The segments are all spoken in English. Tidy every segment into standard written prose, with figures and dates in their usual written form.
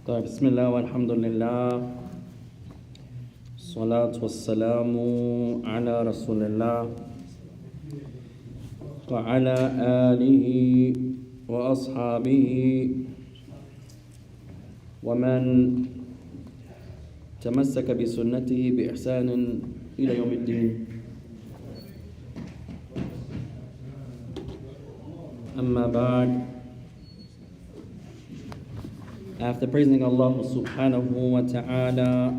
طيب بسم الله والحمد لله الصلاة والسلام على رسول الله وعلى آله وأصحابه ومن تمسك بسنته بإحسان إلى يوم الدين. أما بعد. After praising Allah subhanahu wa ta'ala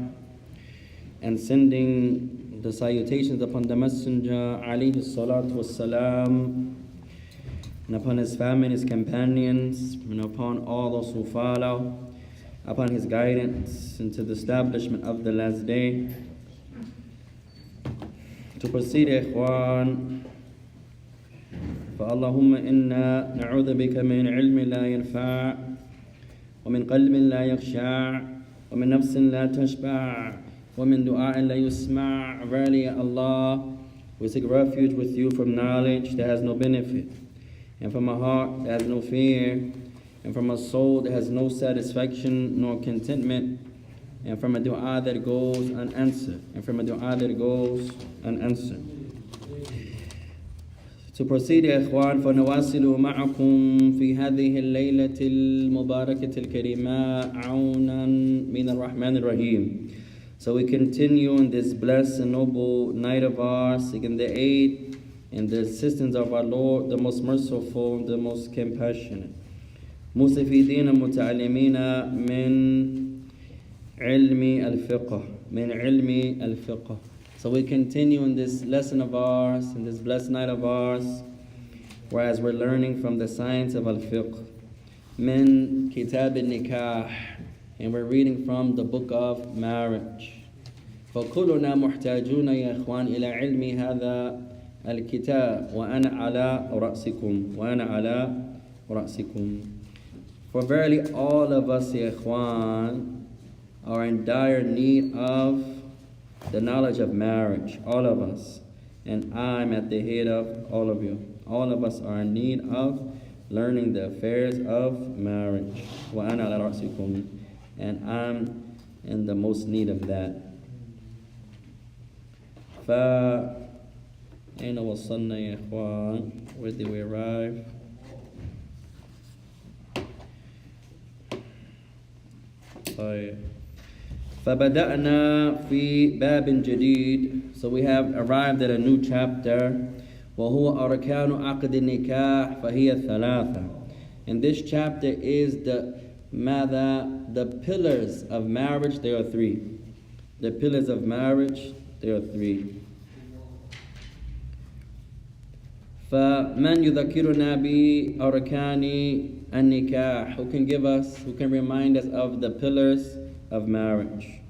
and sending the salutations upon the Messenger alayhi salatu wassalam, and upon his family and his companions, and upon all those who follow, upon his guidance into the establishment of the last day. To proceed, ikhwan, فَاللَّهُمَّ إِنَّا نَعُوذُ بِكَ مِنْ عِلْمٍ لَا يَنْفَعُ ومن قلب لا يخشع ومن نفس لا تشبع ومن دعاء لا يسمع. Verily, Allah, we seek refuge with you from knowledge that has no benefit, and from a heart that has no fear, and from a soul that has no satisfaction nor contentment, and from a dua that goes unanswered, To proceed, يا إخوان, فنواصل معكم في هذه الليلة المباركة الكريمة عونا من الرحمن الرحيم. So we continue in this blessed and noble night of ours, seeking the aid and the assistance of our Lord, the most merciful, the most compassionate. مستفيدين متعلمين من علم الفقه. So we continue in this lesson of ours, in this blessed night of ours, whereas we're learning from the science of al-fiqh, min kitab al-nikah, and we're reading from the book of marriage. فَكُلُّنَا مُحْتَاجُونَ يَا إخوان إِلَى عِلْمِ هَذَا الْكِتَابِ وَأَنَا عَلَى رَأْسِكُمْ. For verily all of us, ya ikhwan, are in dire need of the knowledge of marriage, all of us, and I'm at the head of all of you. All of us are in need of learning the affairs of marriage. وَأَنَا عَلَى رَأْسِكُمْ, and I'm in the most need of that. فَأَيْنَ وَصَلْنَا يَا إخوان? Where did we arrive? فبدأنا في باب جديد. So we have arrived at a new chapter. وهو أركان عقد النكاح فهي ثلاثة. And this chapter is the pillars of marriage. There are three. The pillars of marriage, there are three. فمن يذكرنا بأركان النكاح? Who can remind us of the pillars of marriage?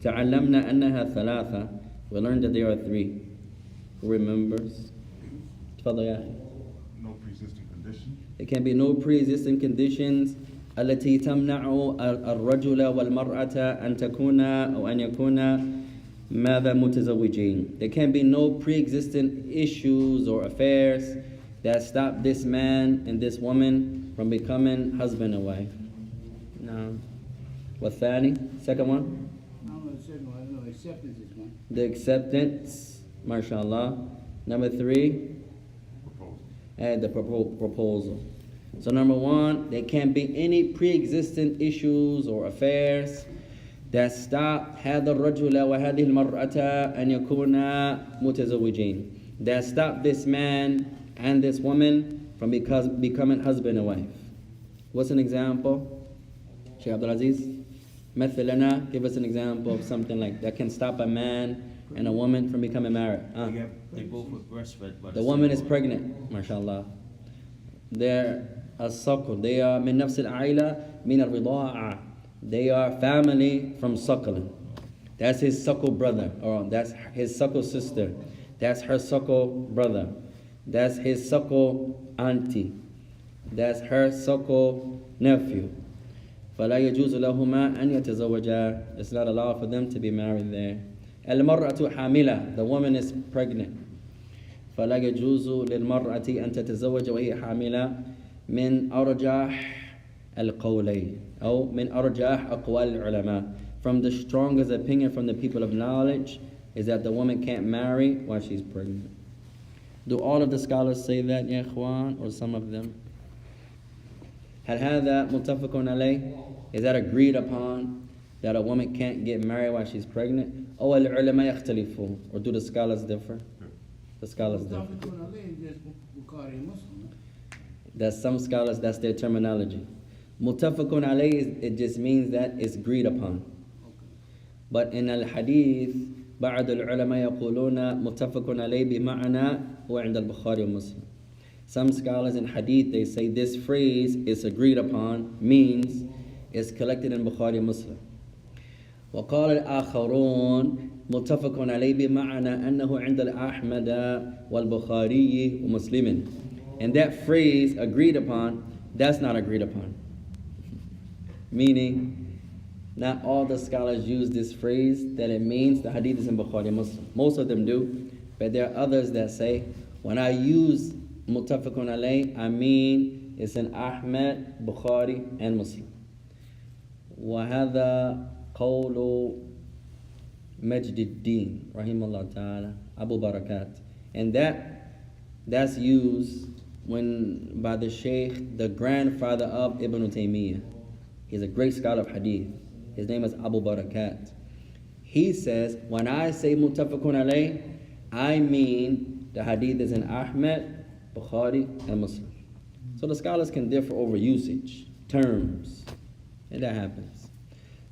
تعلمنا أنها ثلاثة. We learned that there are three. Who remembers? تفضل يا أخي. No pre-existing condition. There can be no pre-existing conditions التي تمنع الرجل والمرأة أن تكون أو أن يكون ماذا متزوجين. There can be no pre-existing issues or affairs that stop this man and this woman from becoming husband and wife. No. والثاني, second one? No, acceptance is one. The acceptance, mashallah. Number three? Proposal. And the proposal. So number one, there can't be any pre-existing issues or affairs that stop هذا الرجل وهذه المرأة أن يكونا متزوجين. That stop this man and this woman from becoming husband and wife. What's an example? Sheikh Abdul Aziz? مثلنا, give us an example of something like that can stop a man and a woman from becoming married. They both were breastfed. The woman is pregnant, mashallah. They're a suckle. They are من نفس العائلة من الرضاعة. They are family from suckling. That's his suckle brother, or that's his suckle sister. That's her suckle brother. That's his suckle auntie. That's her suckle nephew. فلا يجوز لهما أن يتزوجا. It's not allowed for them to be married there. المرأة حاملة. The woman is pregnant. فلا يجوز للمرأة أن تتزوج وهي حاملة من أرجح القولين أو من أرجح أقوال العلماء. From the strongest opinion from the people of knowledge is that the woman can't marry while she's pregnant. Do all of the scholars say that, يا إخوان, or some of them? هل هذا متفق عليه? Is that agreed upon that a woman can't get married while she's pregnant? أو العلماء يختلفون? Or do the scholars differ? The scholars differ. That some scholars, that's their terminology. Muttafaqun alayh, it just means that it's agreed upon. But in al-hadith, بعض العلماء يقولون متفق عليه بمعنى هو عند البخاري ومسلم. Some scholars in hadith, they say this phrase is agreed upon, means is collected in Bukhari and Muslim. وقال الآخرون متفق عليه بمعنى أنه عند الأحمد والبخاري ومسلم. And that phrase, agreed upon, that's not agreed upon. Meaning, not all the scholars use this phrase that it means the hadith is in Bukhari and Muslim. Most of them do, but there are others that say, when I use muttafaqun alayh, I mean it's in Ahmad, Bukhari, and Muslim. وهذا قول مجد الدين رحمه الله تعالى Abu Barakat. And that's used when by the Shaykh, the grandfather of Ibn Taymiyyah. He's a great scholar of hadith. His name is Abu Barakat. He says, when I say muttafaqun alayh, I mean the hadith is in Ahmad, Bukhari, and Muslim. So the scholars can differ over usage, terms, and that happens.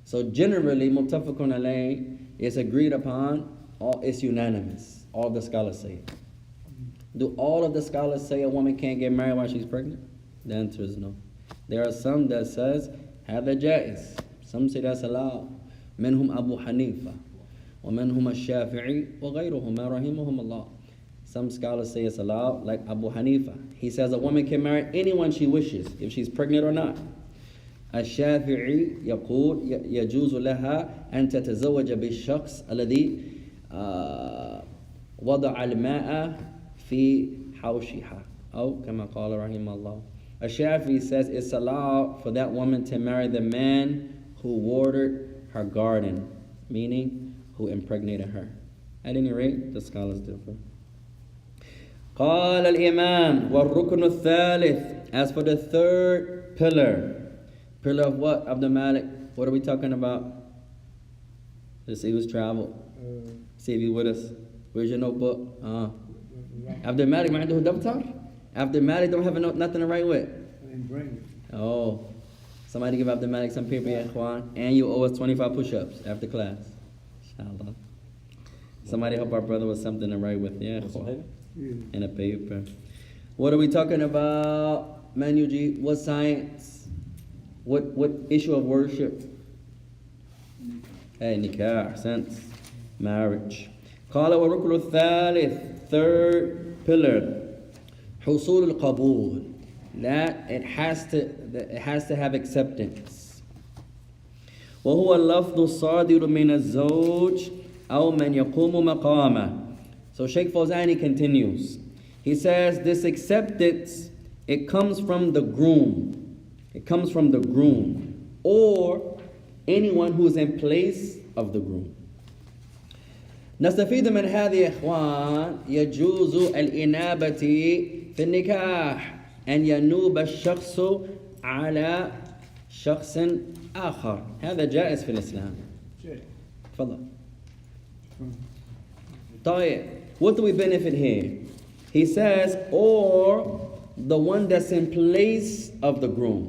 So generally, muttafaqun alayh is agreed upon, or it's unanimous. All the scholars say it. Do all of the scholars say a woman can't get married while she's pregnant? The answer is no. There are some that says, هذا جائز. Some say that's allowed. منهم أبو حنيفة ومنهم الشافعي وغيرهما رحمهم الله. Some scholars say it's allowed, like Abu Hanifa. He says a woman can marry anyone she wishes, if she's pregnant or not. الشافعي يقول يجوز لها أن تتزوج بالشخص الذي وضع الماء في حوشها أو كما قال رحمه الله. Al-Shafi'i says it's allowed for that woman to marry the man who watered her garden, meaning who impregnated her. At any rate, the scholars differ. قال الإمام والركن الثالث. As for the third pillar of what, Abdul Malik? What are we talking about? Let's see who's traveled. See if you're with us. Where's your notebook? Abdul Malik, ما عنده دفتر? Abdul Malik don't have nothing to write with. I didn't bring it. Oh, somebody give Abdul Malik some paper, ya Ikhwan, and you owe us 25 push-ups after class. Inshallah. Somebody help our brother with something to write with, yeah, Ikhwan. And a paper. What are we talking about? Manuji, what science? What issue of worship? Hey, nikah, sense. Marriage. قال والركن الثالث, third pillar. حصول القبول. That it has to have acceptance. وهو اللفظ الصادر من الزوج أو من يقوم مقامه. So Sheikh Fawzani continues. He says this acceptance, it comes from the groom. It comes from the groom or anyone who is in place of the groom. نستفيد من هذه إخوان يجوز الإنابة في النكاح أن ينوب الشخص على شخص آخر. هذا جائز في الإسلام. تفضل. طيب, what do we benefit here? He says, or the one that's in place of the groom.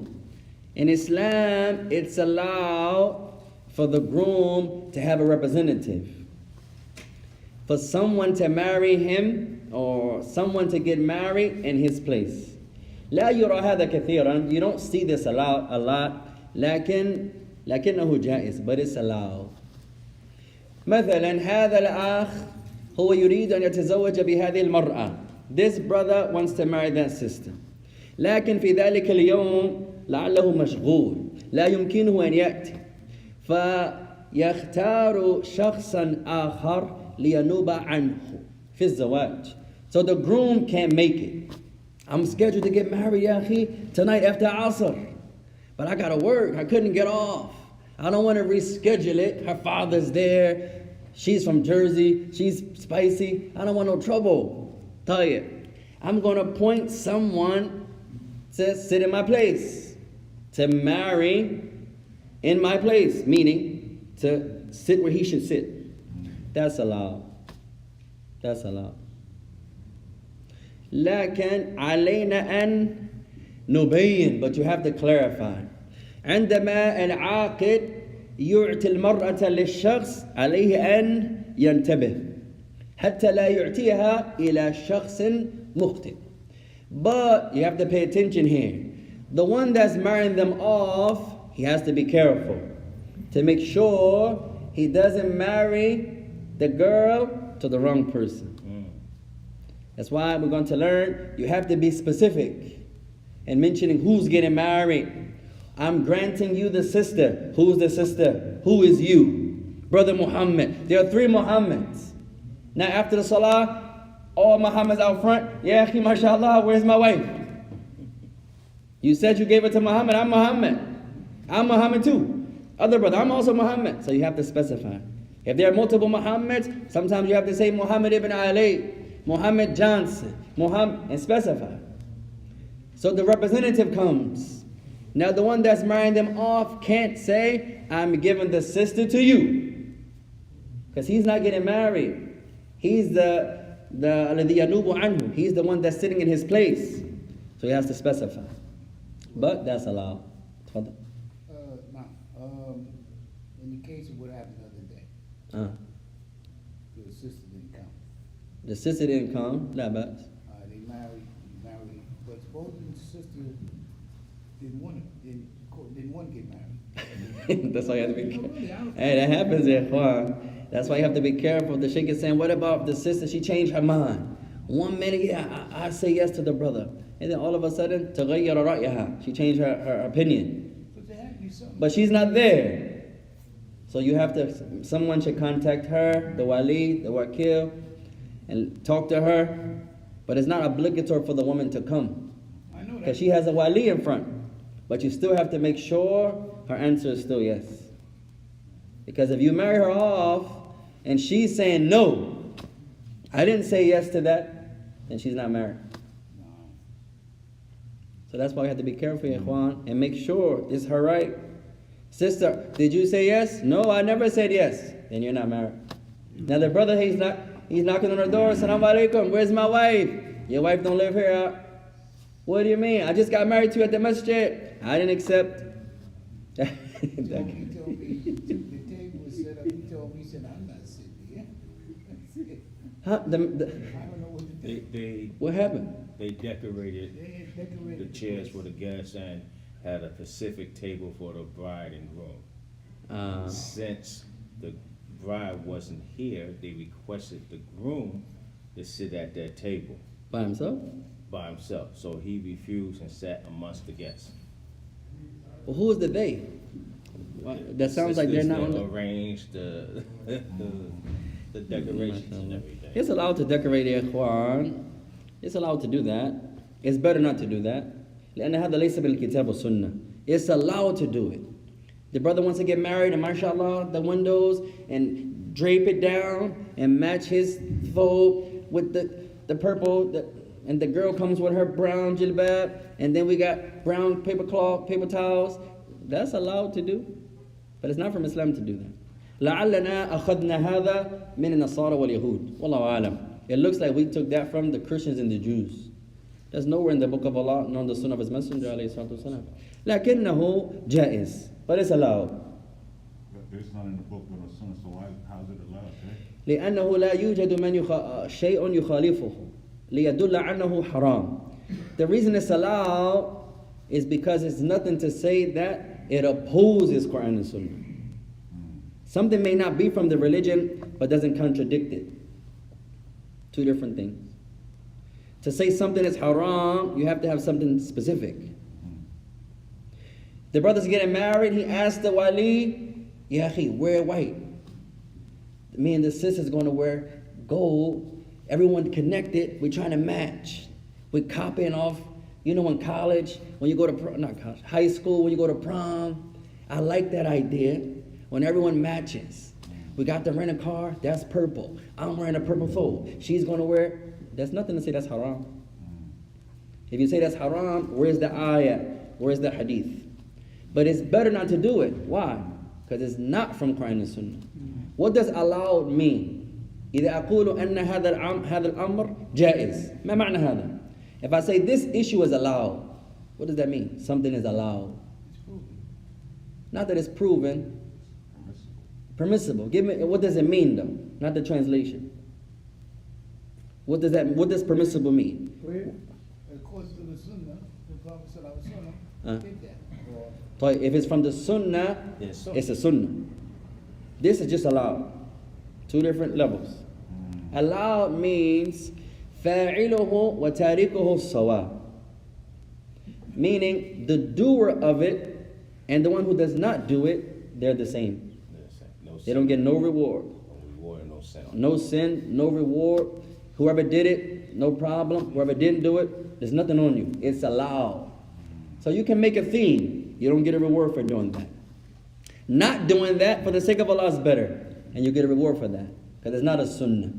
In Islam, it's allowed for the groom to have a representative. For someone to marry him or someone to get married in his place. لا يرى هذا كثيرا. You don't see this a lot. لكنه جائز, but it's allowed. مثلا هذا الأخ هو يريد أن يتزوج بهذه المرأة. This brother wants to marry that sister. لكن في ذلك اليوم لعله مشغول لا يمكنه أن يأتي فيختار شخصا آخر لينوب عنه في الزواج. So the groom can't make it. I'm scheduled to get married, يا أخي, tonight after Asr. but I gotta work. I couldn't get off. I don't want to reschedule it. Her father's there. She's from Jersey. She's spicy. I don't want no trouble. Tell you, I'm going to appoint someone to sit in my place, to marry in my place, meaning to sit where he should sit. That's allowed. That's allowed. لكن علينا أن نبين, but you have to clarify. عندما العاقد يعطي المرأة للشخص عليه أن ينتبه حتى لا يعطيها إلى شخص مخطئ. But you have to pay attention here. The one that's marrying them off, he has to be careful to make sure he doesn't marry the girl to the wrong person. That's why we're going to learn you have to be specific in mentioning who's getting married. I'm granting you the sister. Who's the sister? Who is you? Brother Muhammad. There are 3 Muhammads. Now after the salah, all Muhammads out front. Ya akhi, mashallah, where's my wife? You said you gave it to Muhammad. I'm Muhammad. I'm Muhammad too. Other brother, I'm also Muhammad. So you have to specify. If there are multiple Muhammads, sometimes you have to say Muhammad ibn Ali, Muhammad Johnson, Muhammad, and specify. So the representative comes. Now the one that's marrying them off can't say, I'm giving the sister to you. Because he's not getting married. He's the الذي ينوب عنه. He's the one that's sitting in his place. So he has to specify. But that's allowed. Now, in the case of what happened the other day, the sister didn't come. The sister didn't come. La bas. They married, but supposedly the sister didn't want to get married. That's why you have to be careful. Hey, that happens there, Juan. That's why you have to be careful. The sheikh is saying, what about the sister? She changed her mind. 1 minute, yeah, I say yes to the brother. And then all of a sudden, تغير رأيها. She changed her opinion. But there had to be something. But she's not there. So you have to, someone should contact her, the wali, the wakil, and talk to her. But it's not obligatory for the woman to come. I know that. Because she has a wali in front. But you still have to make sure her answer is still yes. Because if you marry her off and she's saying no, I didn't say yes to that, then she's not married. No. So that's why we have to be careful, Ikhwan, and make sure it's her right. Sister, did you say yes? No, I never said yes. Then you're not married. Now the brother, he's knocking on her door. Assalamu alaikum, where's my wife? Your wife don't live here. What do you mean? I just got married to you at the masjid. I didn't accept. He told me, the table was set up. He told me, he said, I'm not sitting here. Huh? I don't know what to do. What happened? They decorated They had decorated the chairs for the guests and had a Pacific table for the bride and groom. Since the bride wasn't here, they requested the groom to sit at that table By himself? by himself. So he refused and sat amongst the guests. Well, who is the they? That sounds like they're not on the... arranged the decorations and everything. It's allowed to decorate Ikhwan. It's allowed to do that. It's better not to do that. لأن هذا ليس بالكتاب والسنة. It's allowed to do it. The brother wants to get married and mashallah, the windows, and drape it down and match his thobe with the purple, and the girl comes with her brown jilbab, and then we got brown paper cloth, paper towels. That's allowed to do. But it's not from Islam to do that. لعلنا أخذنا هذا من النصارى واليهود. والله أعلم. It looks like we took that from the Christians and the Jews. There's nowhere in the book of Allah nor in the Sunnah of His Messenger ﷺ. لكنه جائز. But it's allowed. But it's not in the book of the Sunnah, so how is it allowed? Eh? لأنه لا يوجد شيء يخالفه ليدل عنه حرام. The reason it's allowed is because it's nothing to say that it opposes Quran and Sunnah. Something may not be from the religion, but doesn't contradict it. Two different things. To say something is haram, you have to have something specific. The brother's getting married, he asked the wali, Ya akhi, wear white. Me and the sister's going to wear gold. Everyone connected, we're trying to match. We're copying off You know, in college, when you go to not college, high school, when you go to prom, I like that idea. When everyone matches, we got to rent a car. That's purple. I'm wearing a purple fold. She's gonna wear. There's nothing to say that's haram. If you say that's haram, where's the ayah? Where's the hadith? But it's better not to do it. Why? Because it's not from Quran and Sunnah. What does allowed mean? إذا أقول أن هذا الأمر جائز. ما معنى هذا? If I say this issue is allowed, what does that mean? Something is allowed. Not that it's proven. Permissible. Give me, what does it mean though? Not the translation. What does permissible mean? Well, according to the Sunnah, the Prophet said, "I was Sunnah." Did that. So if it's from the Sunnah, Yes. it's a Sunnah. This is just allowed. Two different levels. Allowed means فاعله وتاركه الصواب. Meaning the doer of it and the one who does not do it, they're the same. No They don't get no reward. No reward and no sin. No sin, no reward. Whoever did it, no problem. Whoever didn't do it, there's nothing on you. It's allowed. So you can make a theme. You don't get a reward for doing that. Not doing that for the sake of Allah is better. And you get a reward for that. Because it's not a sunnah.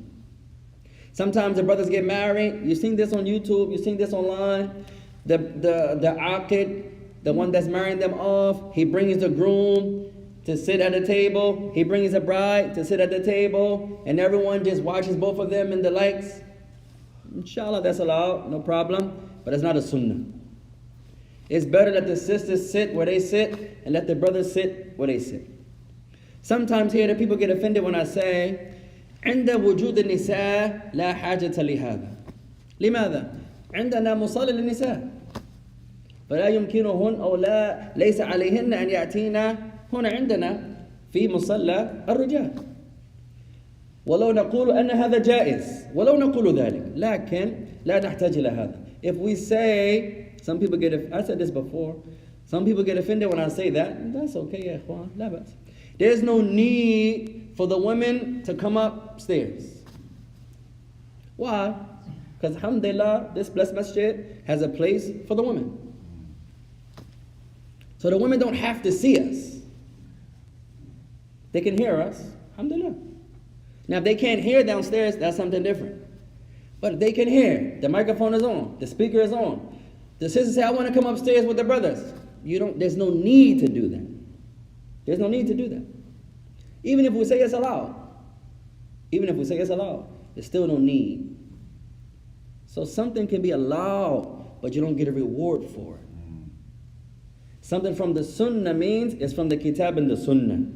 Sometimes the brothers get married. You've seen this on YouTube. You've seen this online. The aqid, the one that's marrying them off, he brings the groom to sit at a table. He brings the bride to sit at the table. And everyone just watches both of them and the likes. Inshallah, that's allowed. No problem. But it's not a sunnah. It's better that the sisters sit where they sit and let the brothers sit where they sit. Sometimes here the people get offended when I say عند وجود النساء لا حاجة لهذا. لماذا؟ عندنا مصلى للنساء فلا يمكنهن أو لا ليس عليهن أن يأتينا هنا عندنا في مصلى الرجال. ولو نقول أن هذا جائز ولو نقول ذلك لكن لا نحتاج إلى هذا. If we say, some people I said this before, some people get offended when I say that. That's okay, يا إخوان, لا بأس. There's no need for the women to come upstairs. Why? Because alhamdulillah, this blessed masjid has a place for the women. So the women don't have to see us. They can hear us, alhamdulillah. Now if they can't hear downstairs, that's something different. But they can hear. The microphone is on. The speaker is on. The sisters say, I want to come upstairs with the brothers. There's no need to do that. There's no need to do that. Even if we say it's allowed. Even if we say it's allowed. There's still no need. So something can be allowed, but you don't get a reward for it. Something from the sunnah means it's from the kitab and the sunnah.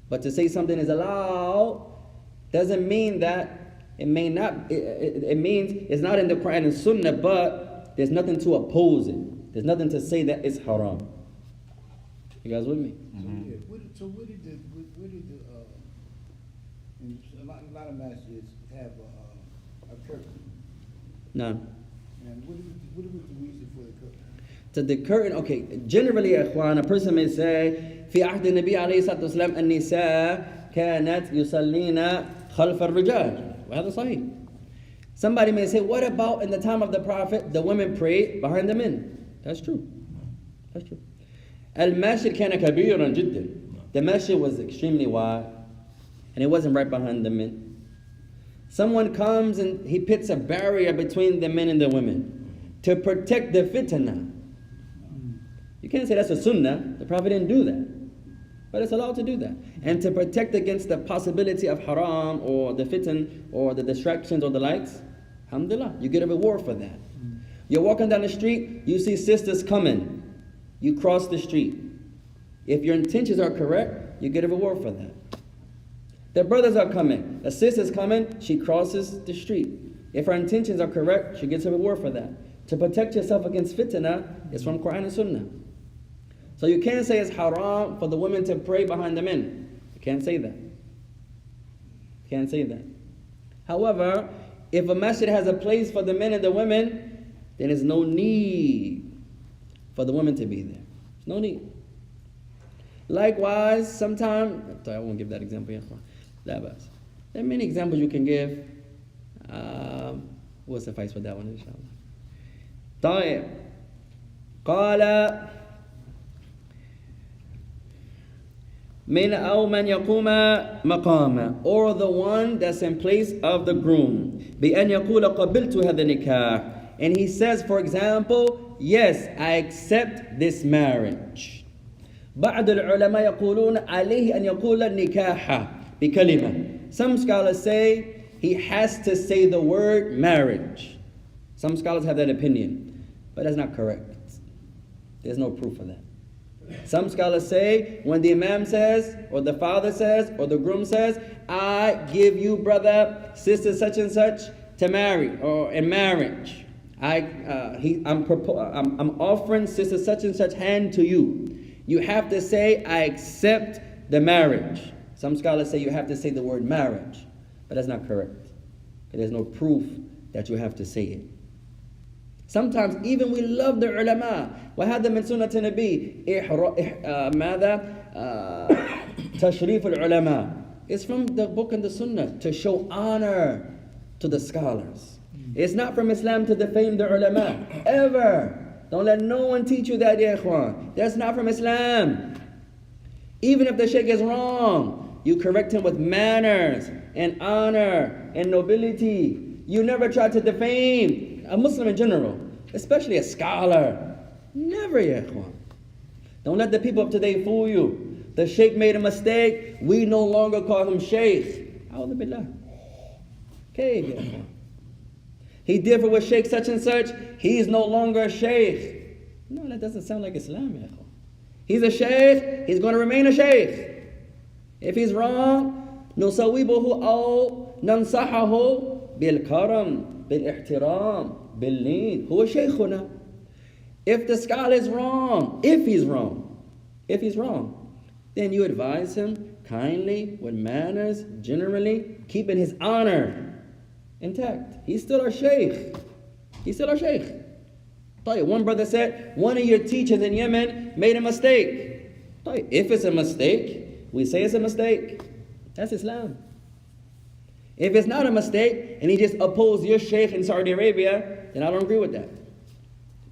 But to say something is allowed doesn't mean that it may not, it means it's not in the Quran and Sunnah, but there's nothing to oppose it. There's nothing to say that it's haram. You guys with me? So what did the a lot of masjids have a curtain? No. And what was the reason for the curtain? So the curtain, okay, generally, ikhwan, a person may say, في عهد النبي عليه الصلاة والسلام النساء كانت يصلين خلف الرجال. وهذا صحيح. Somebody may say, what about in the time of the Prophet, the women prayed behind the men? That's true. That's true. المسجد كان كبيرا جدا. The masjid was extremely wide, and it wasn't right behind the men. Someone comes and he puts a barrier between the men and the women to protect the fitna. You can't say that's a sunnah. The Prophet didn't do that. But it's allowed to do that. And to protect against the possibility of haram or the fitan or the distractions or the likes, alhamdulillah, you get a reward for that. You're walking down the street, you see sisters coming. You cross the street. If your intentions are correct, you get a reward for that. The brothers are coming. A sister's coming, she crosses the street. If her intentions are correct, she gets a reward for that. To protect yourself against fitna is from Quran and Sunnah. So you can't say it's haram for the women to pray behind the men. You can't say that. Can't say that. However, if a masjid has a place for the men and the women, then there's no need for the women to be there. There's no need. Likewise, sometimes, I won't give that example yet. There are many examples you can give. We'll suffice for that one, inshallah. طيب. قال من أو من يقوم مقام, or the one that's in place of the groom, بأن يقول قبلت هذا النكاح, and he says, for example, yes, I accept this marriage. بعض العلماء يقولون عليه أن يقول النكاح بكلمة. Some scholars say he has to say the word marriage. Some scholars have that opinion, but that's not correct. There's no proof of that. Some scholars say when the Imam says, or the father says, or the groom says, I give you, brother, sister such and such to marry, or in marriage. I'm offering sister such and such hand to you. You have to say, I accept the marriage. Some scholars say you have to say the word marriage, but that's not correct. There's no proof that you have to say it. Sometimes even we love the ulama. وهذا من سنة النبي ماذا تشريف العلماء. It's from the book and the sunnah to show honor to the scholars. It's not from Islam to defame the ulama ever. Don't let no one teach you that, ya ikhwan. That's not from Islam. Even if the sheikh is wrong, you correct him with manners and honor and nobility. You never try to defame a Muslim in general, especially a scholar. Never, ya ikhwan. Don't let the people of today fool you. The sheikh made a mistake, we no longer call him sheikh. A'udhu billah. Okay, ya ikhwan. He differed with sheikh such and such, he's no longer a sheikh. No, that doesn't sound like Islam, ya ikhwan. He's a sheikh, he's going to remain a sheikh. If he's wrong, نصوبه أو ننصحه بالكرم بالاحترام باللين هو شيخنا. If the scholar is wrong, if he's wrong, then you advise him kindly, with manners, generally, keeping his honor intact. He's still our sheikh. One brother said, one of your teachers in Yemen made a mistake. If it's a mistake, we say it's a mistake. That's Islam. If it's not a mistake, and he just opposed your sheikh in Saudi Arabia, then I don't agree with that.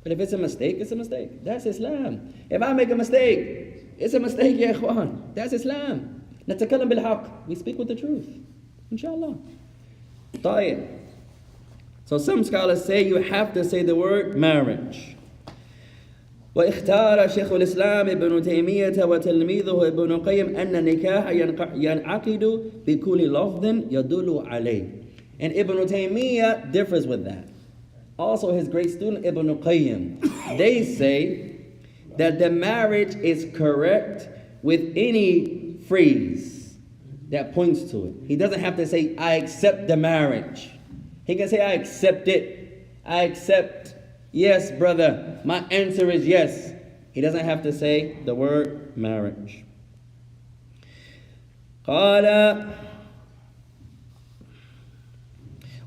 But if it's a mistake, it's a mistake. That's Islam. If I make a mistake, it's a mistake, ya ikhwan. That's Islam. نتكلم بالحق. We speak with the truth. Inshallah. طيب. So some scholars say you have to say the word marriage. واختار شيخ الإسلام ابن تيمية وتلميذه ابن قيم أن النكاح ينعقد بكل لفظ يدل عليه. And Ibn Taymiyyah differs with that. Also his great student Ibn Qayyim. They say that the marriage is correct with any phrase that points to it. He doesn't have to say, I accept the marriage. He can say, I accept it. I accept. Yes, brother, my answer is yes. He doesn't have to say the word marriage. قال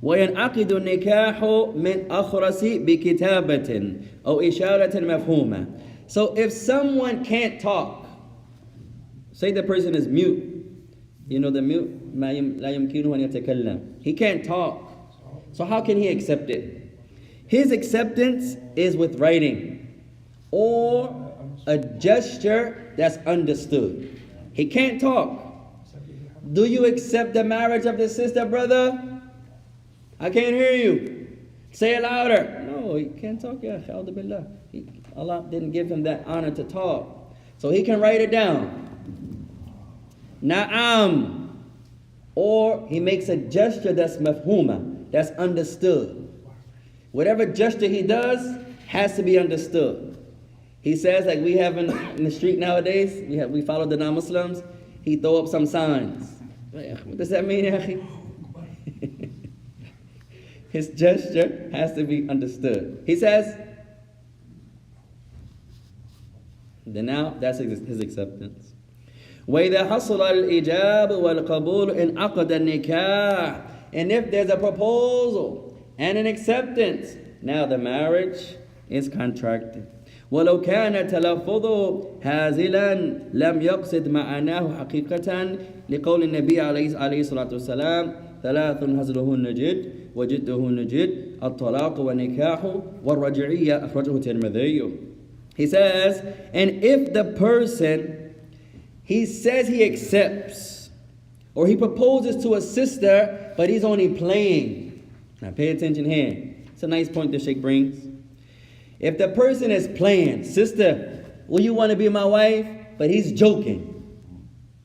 وينعقد النكاح من أخرس بكتابة أو إشارة مفهومة. So if someone can't talk, say the person is mute. You know the mute, لا يمكنه أن يتكلم. He can't talk. So how can he accept it? His acceptance is with writing or a gesture that's understood. He can't talk. Do you accept the marriage of the sister, brother? I can't hear you. Say it louder. No, he can't talk. Allah didn't give him that honor to talk. So he can write it down. Na'am. Or he makes a gesture that's mafhuma, that's understood. Whatever gesture he does has to be understood. He says, like we have in the street nowadays, we follow the non-Muslims, he throw up some signs. What does that mean, Akhi? His gesture has to be understood. He says, then now that's his acceptance. وَإِذَا حَصُلَ الْإِجَابُ وَالْقَبُولُ انْعَقَدَ النِّكَاحُ. And if there's a proposal and an acceptance, now the marriage is contracted. ولو كان تلفظه هازلا لم يقصد معناه حقيقة لقول النبي عليه الصلاة والسلام ثلاث هزلهن جد وجدهن جد الطلاق والنكاح والرجعية أخرجه الترمذي. He says, and if the person, he says he accepts, or he proposes to a sister, but he's only playing. Now pay attention here. It's a nice point the Sheikh brings. If the person is playing, sister, will you want to be my wife? But he's joking.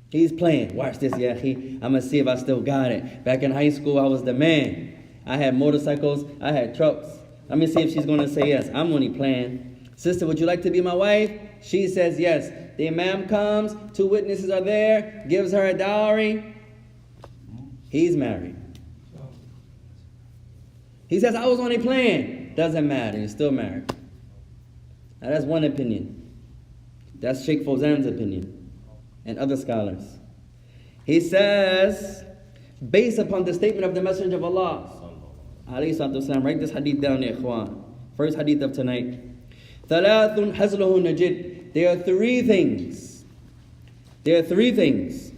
He's playing. Watch this, yahi. I'm going to see if I still got it. Back in high school, I was the man. I had motorcycles. I had trucks. Let me see if she's going to say yes. I'm only playing. Sister, would you like to be my wife? She says yes. The Imam comes. 2 witnesses are there. Gives her a dowry. He's married. He says, I was only playing. Doesn't matter. You're still married. Now that's one opinion. That's Sheikh Fawzan's opinion and other scholars. He says, based upon the statement of the Messenger of Allah, alayhi salatu wasalam, write this hadith down there, ikhwan. First hadith of tonight. ثلاث حزله نجد. There are 3 things. There are 3 things.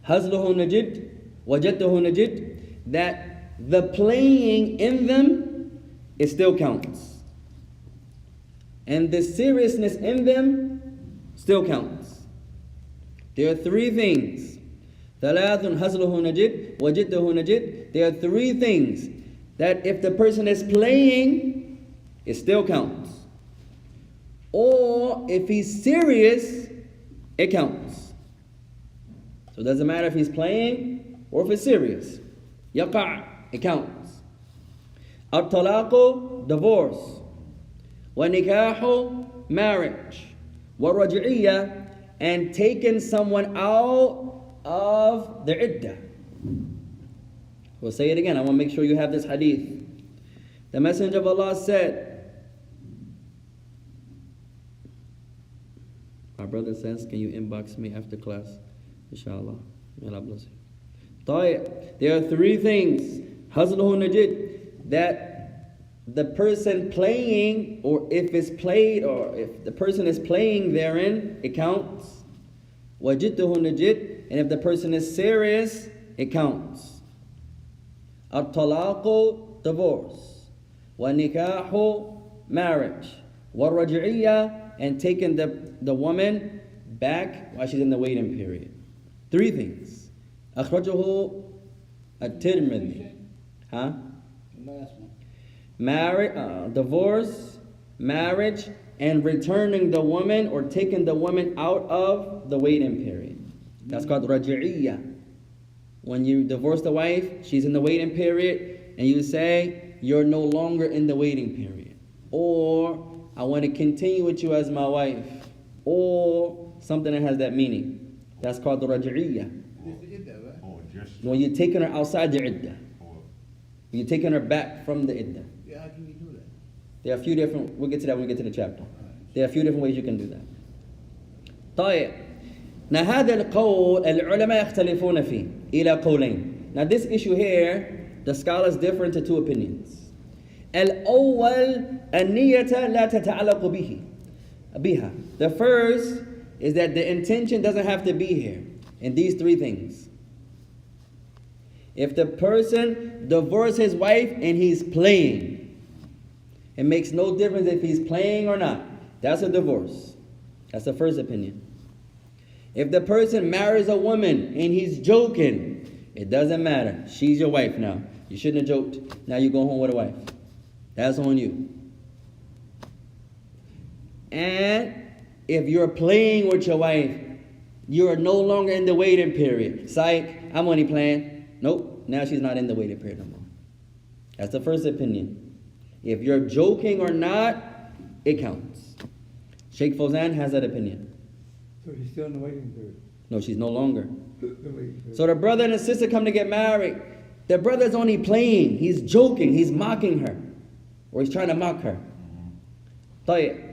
حزله نجد وجدته نجد. That the playing in them, it still counts. And the seriousness in them still counts. There are 3 things. ثلاث حزله نجد وجدته نجد. There are 3 things that if the person is playing, it still counts. Or if he's serious, it counts. So it doesn't matter if he's playing or if it's serious. يقع, it counts. الطلاق, divorce. والنكاح, marriage. والرجعية, and taking someone out of the iddah. We'll say it again. I want to make sure you have this hadith. The Messenger of Allah said, my brother says, can you inbox me after class? Inshallah. May Allah bless you. There are 3 things. Hazluhu najid, that the person playing, or if it's played, or if the person is playing therein, it counts. Wajidtuhu najid, and if the person is serious, it counts. At-talaqu, divorce. Wa-nikahu, marriage. Wa-raj'iyya, and taking the woman back while she's in the waiting period. 3 things. Akhrajahu at-Tirmidhi. Huh? The last one. Divorce, marriage, and returning the woman or taking the woman out of the waiting period. That's called raj'iyya. When you divorce the wife, she's in the waiting period, and you say, you're no longer in the waiting period. Or, I want to continue with you as my wife. Or, something that has that meaning. That's called the raj'iyya. It's the iddah, right? Oh, just. When you're taking her outside the iddah. Oh, You're taking her back from the iddah. Yeah, how can you do that? There are a few different, we'll get to that when we get to the chapter. There are a few different ways you can do that. طيب. Now هذا القول العلماء يختلفون فيه إلى قولين. Now this issue here, the scholars differ into 2 opinions. الأول النية لا تتعلق بها. The first is that the intention doesn't have to be here in these 3 things. If the person divorces his wife and he's playing, it makes no difference if he's playing or not. That's a divorce. That's the first opinion. If the person marries a woman and he's joking, it doesn't matter. She's your wife now. You shouldn't have joked. Now you go home with a wife. That's on you. And if you're playing with your wife, you are no longer in the waiting period. Psych, I'm only playing. Nope, now she's not in the waiting period no more. That's the first opinion. If you're joking or not, it counts. Sheikh Fawzan has that opinion. So he's still in the waiting period. No, she's no longer. The waiting period. So the brother and the sister come to get married. The brother's only playing. He's joking. He's mocking her. Or he's trying to mock her. طيب.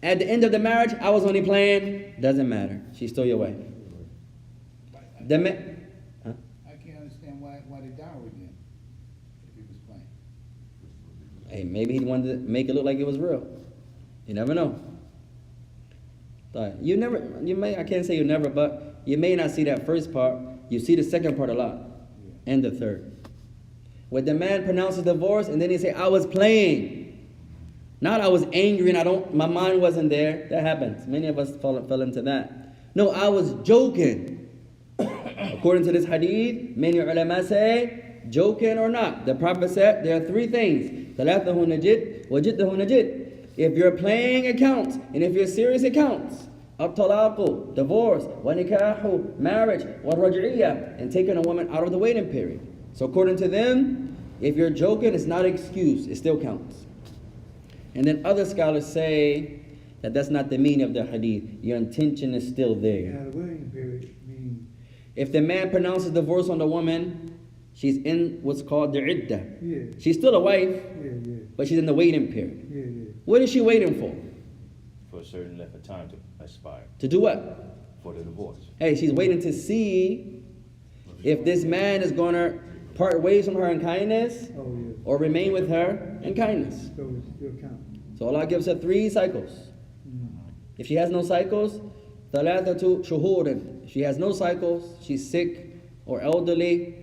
At the end of the marriage, I was only playing. Doesn't matter. She's still your wife. The huh? I can't understand why they dowry then, if he was playing. Hey, maybe he wanted to make it look like it was real. You never know. I can't say you never, but you may not see that first part. You see the second part a lot. And the third. Where the man pronounces divorce and then he say, I was playing. Not I was angry and my mind wasn't there. That happens. Many of us fell into that. No, I was joking. According to this hadith, many ulama say, joking or not. The Prophet said there are three things. ثلاثه نجد وجده نجد. If you're playing, it counts. And if you're serious, it counts. الطلاق, divorce, ونكاح, marriage, والرجعية, and taking a woman out of the waiting period. So according to them, if you're joking, it's not an excuse. It still counts. And then other scholars say that that's not the meaning of the hadith. Your intention is still there. Now, the waiting period means, If the man pronounces divorce on the woman, she's in what's called the iddah. yeah, She's still a wife, yeah, but she's in the waiting period. yeah, yeah. What is she waiting for? For a certain length of time to expire, To do what? for the divorce. Hey, she's waiting to see if this man is going to part ways from her in kindness Oh, yeah. or remain with her in kindness. So it still counts. So Allah gives her 3 cycles. If she has no cycles, ثلاثة شهور. If she has no cycles, she's sick or elderly,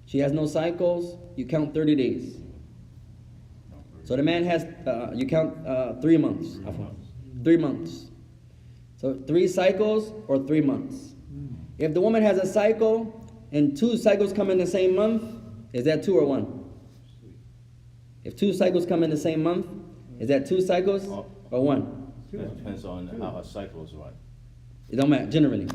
she has no cycles, you count 30 days. So the man has, you count 3 months. 3 months. So 3 cycles or 3 months. If the woman has a cycle and 2 cycles come in the same month, is that 2 or 1? If 2 cycles come in the same month, is that 2 cycles or 1? It depends on how her cycles run. It don't matter, generally.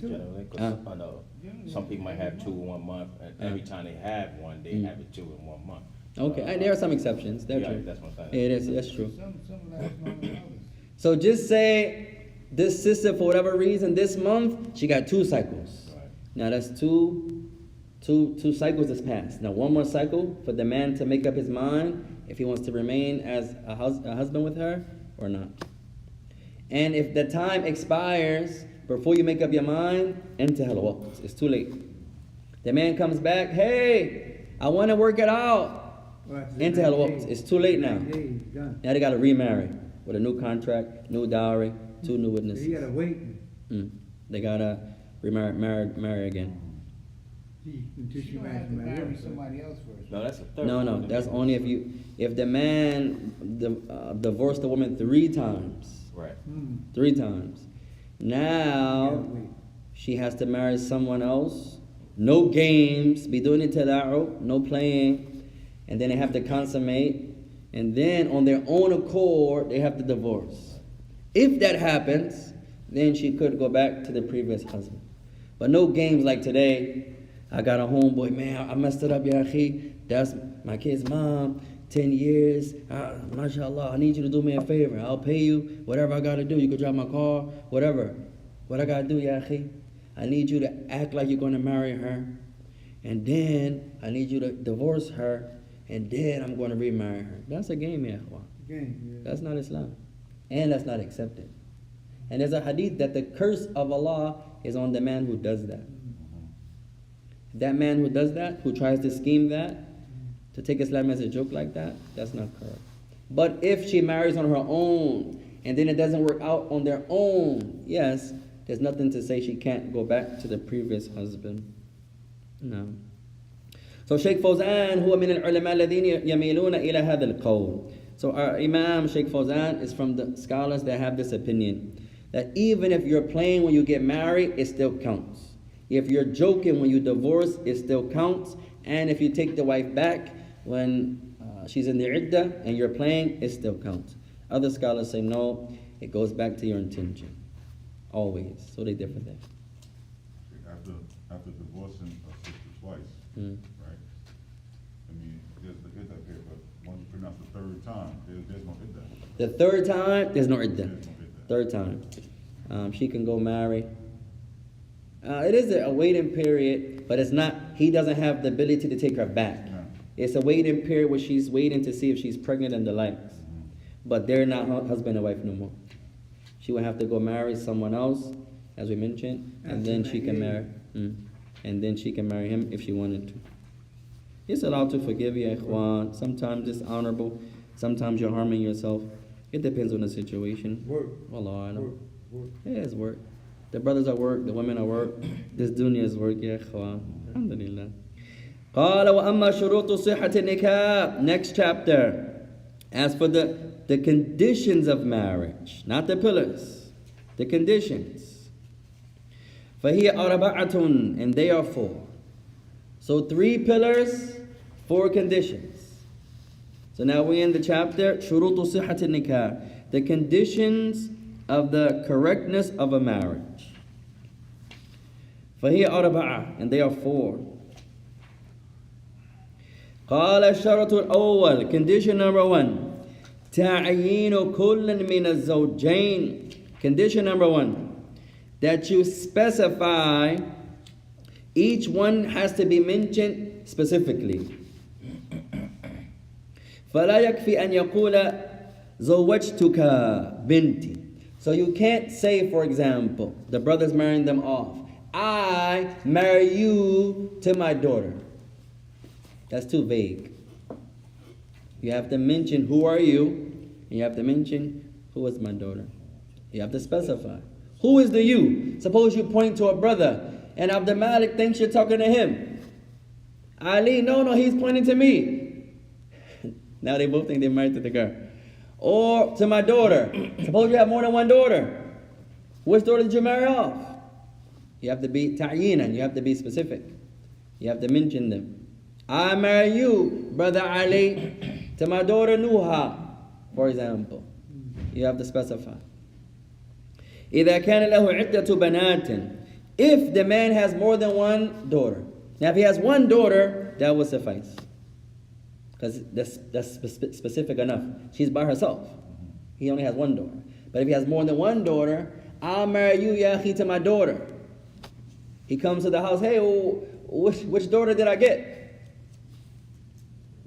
Generally, 'cause I know some people might have 2 in 1 month, and every time they have one, they have it 2 in 1 month. Okay, and there are some exceptions. They're Yeah, true. that's what I'm saying. It is, that's true. Some last longer than others. So just say this sister, for whatever reason, this month, she got 2 cycles. Right. Now that's two cycles that's passed. Now 1 more cycle for the man to make up his mind if he wants to remain as a husband with her or not. And if the time expires before you make up your mind, انتهى الوقت. It's too late. The man comes back, hey, I want to work it out. Well, after انتهى 9 الوقت. days, It's too late now. 9 days, done. Now they got to remarry with a new contract, new dowry, 2 new So witnesses. you gotta wait They gotta marry again. until She she don't have marries to somebody marry else. somebody else first. No, that's a third. No, that's only if the man divorced the woman 3 times. Right. 3 times. You Now gotta wait. she has to marry someone else. No games, biduni tala'ub, no playing, and then they have to consummate, and then on their own accord they have to divorce. If that happens, then she could go back to the previous husband. But no games like today. I got a homeboy, man, I messed it up, ya akhi. That's my kid's mom, 10 years. MashaAllah, I need you to do me a favor. I'll pay you whatever I got to do. You could drive my car, whatever. What I got to do, ya akhi? I need you to act like you're going to marry her. And then I need you to divorce her. And then I'm going to remarry her. That's a game, ya akhwa. Again, yeah. That's not Islam. And that's not accepted. And there's a hadith that the curse of Allah is on the man who does that. That man who does that, who tries to scheme that, to take Islam as a joke like that, that's not correct. But if she marries on her own, and then it doesn't work out on their own, yes, there's nothing to say she can't go back to the previous husband. No. So Shaykh Fawzan, هو من العلماء الذين يميلون إلى هذا القول. So our Imam, Shaykh Fawzan, is from the scholars that have this opinion, that even if you're playing when you get married, it still counts. If you're joking when you divorce, it still counts. And if you take the wife back when she's in the iddah and you're playing, it still counts. Other scholars say no, it goes back to your intention. Always. So they differ there. After divorcing a sister twice, right? I mean, there's the iddah here, but once you pronounce the 3rd time, there's no iddah. The 3rd time, there's no iddah. There's no iddah. 3rd time. She can go marry. It is a waiting period, but it's not, he doesn't have the ability to take her back. No. It's a waiting period where she's waiting to see if she's pregnant and the likes. But they're not husband and wife no more. She will have to go marry someone else, as we mentioned, and then she can marry. And then she can marry him if she wanted to. It's allowed to forgive you, ikhwan. Sometimes it's honorable. Sometimes you're harming yourself. It depends on the situation. Work. Wallah, I know. Work. Yeah, it's work. The brothers are work, the women are work. This dunya is work, ya ikhwan. Alhamdulillah. قال وأما شروط صحة النكاح. Next chapter. As for the conditions of marriage, not the pillars, the conditions. فهي أربعة, and they are 4. So 3 pillars, 4 conditions. So now we're in the chapter شروط صحة النكاح, the conditions of the correctness of a marriage. فهي أربعة, and they are 4. قال الشرط الأول, condition number 1, تعيين كل من الزوجين. Condition number 1, that you specify, each one has to be mentioned specifically. فلا يكفي أن يقول زوجتك بنتي. So you can't say, for example, the brother's marrying them off, I marry you to my daughter. That's too vague. You have to mention who are you, and you have to mention who is my daughter. You have to specify. Who is the you? Suppose you point to a brother, and Abdul Malik thinks you're talking to him. Ali, no, he's pointing to me. Now they both think they're married to the girl. Or to my daughter. Suppose you have more than one daughter. Which daughter did you marry off? You have to be ta'yinan, you have to be specific. You have to mention them. I marry you, brother Ali, to my daughter Nuha, for example. You have to specify. إذا كان له عدة بنات, if the man has more than one daughter. Now if he has one daughter, that will suffice. Because that's specific enough. She's by herself. He only has one daughter. But if he has more than one daughter, I'll marry you, Yahi, to my daughter. He comes to the house, hey, which daughter did I get?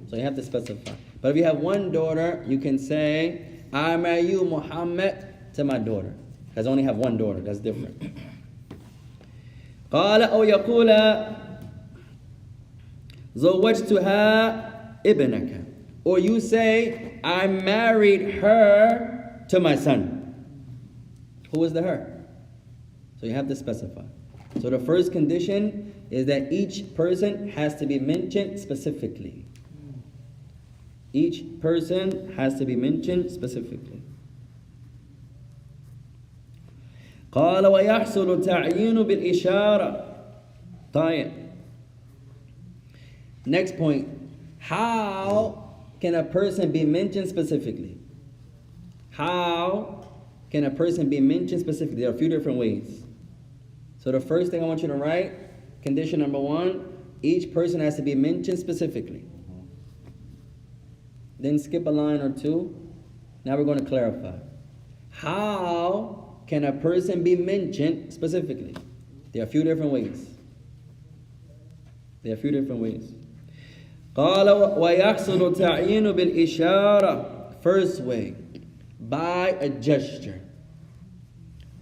So you have to specify. But if you have one daughter, you can say, I marry you, Muhammad, to my daughter. Because I only have one daughter. That's different. قال أو يقول زوجتها ابنك. Or you say, I married her to my son. Who is the her? So you have to specify. So the first condition is that each person has to be mentioned specifically. Each person has to be mentioned specifically. قال ويحصل تعيين بالإشارة. طيب. Next point. How can a person be mentioned specifically? How can a person be mentioned specifically? There are a few different ways. So the first thing I want you to write, condition number 1, each person has to be mentioned specifically. Then skip a line or 2. Now we're going to clarify. How can a person be mentioned specifically? There are a few different ways. قال ويحصل تعيين بالإشارة. First way, by a gesture.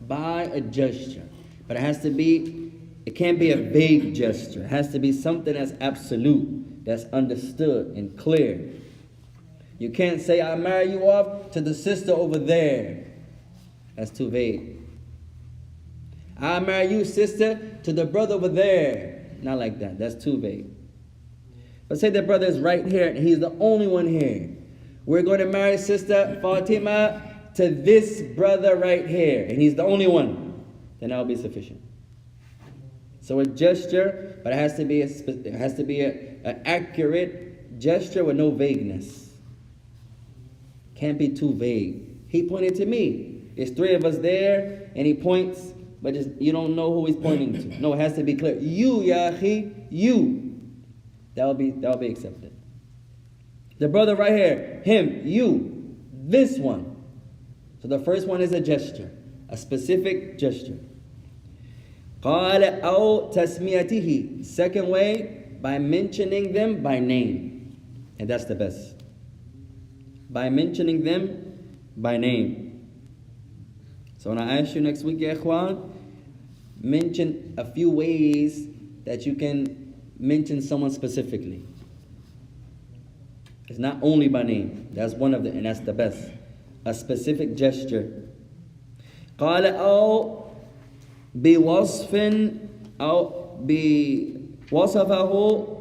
By a gesture. But it can't be a vague gesture. It has to be something that's absolute, that's understood and clear. You can't say, I marry you off to the sister over there. That's too vague. I marry you, sister, to the brother over there. Not like that. That's too vague. But say the brother is right here and he's the only one here. We're going to marry sister Fatima to this brother right here, and he's the only one. Then that will be sufficient. So a gesture, but it has to be an accurate gesture with no vagueness. Can't be too vague. He pointed to me. There's 3 of us there, and he points, but you don't know who he's pointing to. No, it has to be clear. You, Yahi, you. That will be accepted. The brother right here, him, you, this one. So the first one is a gesture, a specific gesture. قال أو تسميته. Second way, by mentioning them by name. And that's the best. By mentioning them by name. So when I ask you next week, ya ikhwan, mention a few ways that you can mention someone specifically. It's not only by name. That's one of them, and that's the best. A specific gesture. قال أو بوصف أو بوصفه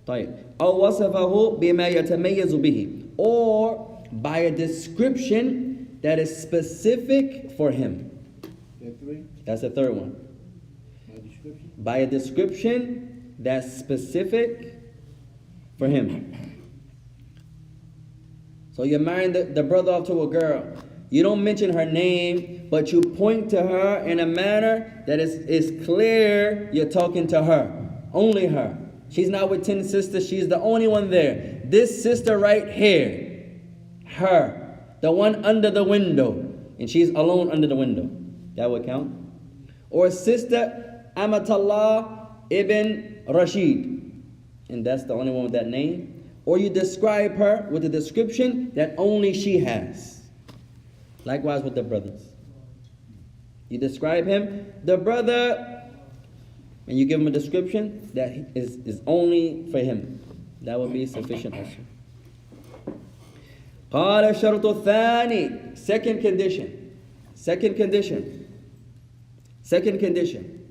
طيب. أو وصفه بما يتميز به, or by a description that is specific for him. That three, That's the third one. my description. By a description that's specific for him. So you're marrying the brother off to a girl. You don't mention her name, but you point to her in a manner that is clear you're talking to her. Only her. She's not with 10 sisters. She's the only one there. This sister right here. Her. The one under the window. And she's alone under the window. That would count. Or sister Amatallah ibn Rashid. And that's the only one with that name. Or you describe her with a description that only she has. Likewise with the brothers. You describe him, the brother, and you give him a description that is only for him. That would be sufficient also. قال الشرط الثاني, second condition. Second condition. Second condition.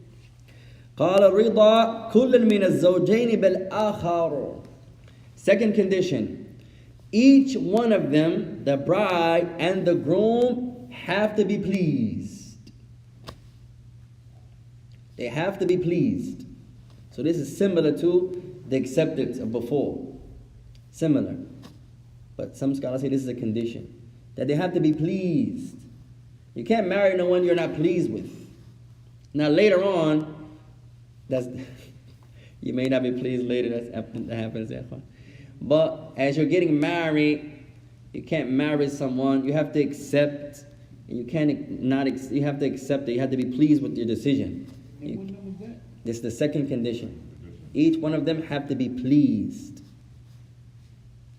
قال الرضا كل من الزوجين بالآخر. Second condition. Each one of them, the bride and the groom, have to be pleased. They have to be pleased. So this is similar to the acceptance of before. Similar. But some scholars say this is a condition. That they have to be pleased. You can't marry no one you're not pleased with. Now later on, you may not be pleased later, that happens. But as you're getting married, you can't marry someone. You have to accept. You can't not. You have to accept it. You have to be pleased with your decision. And what number is that? This is the second condition. Each one of them have to be pleased.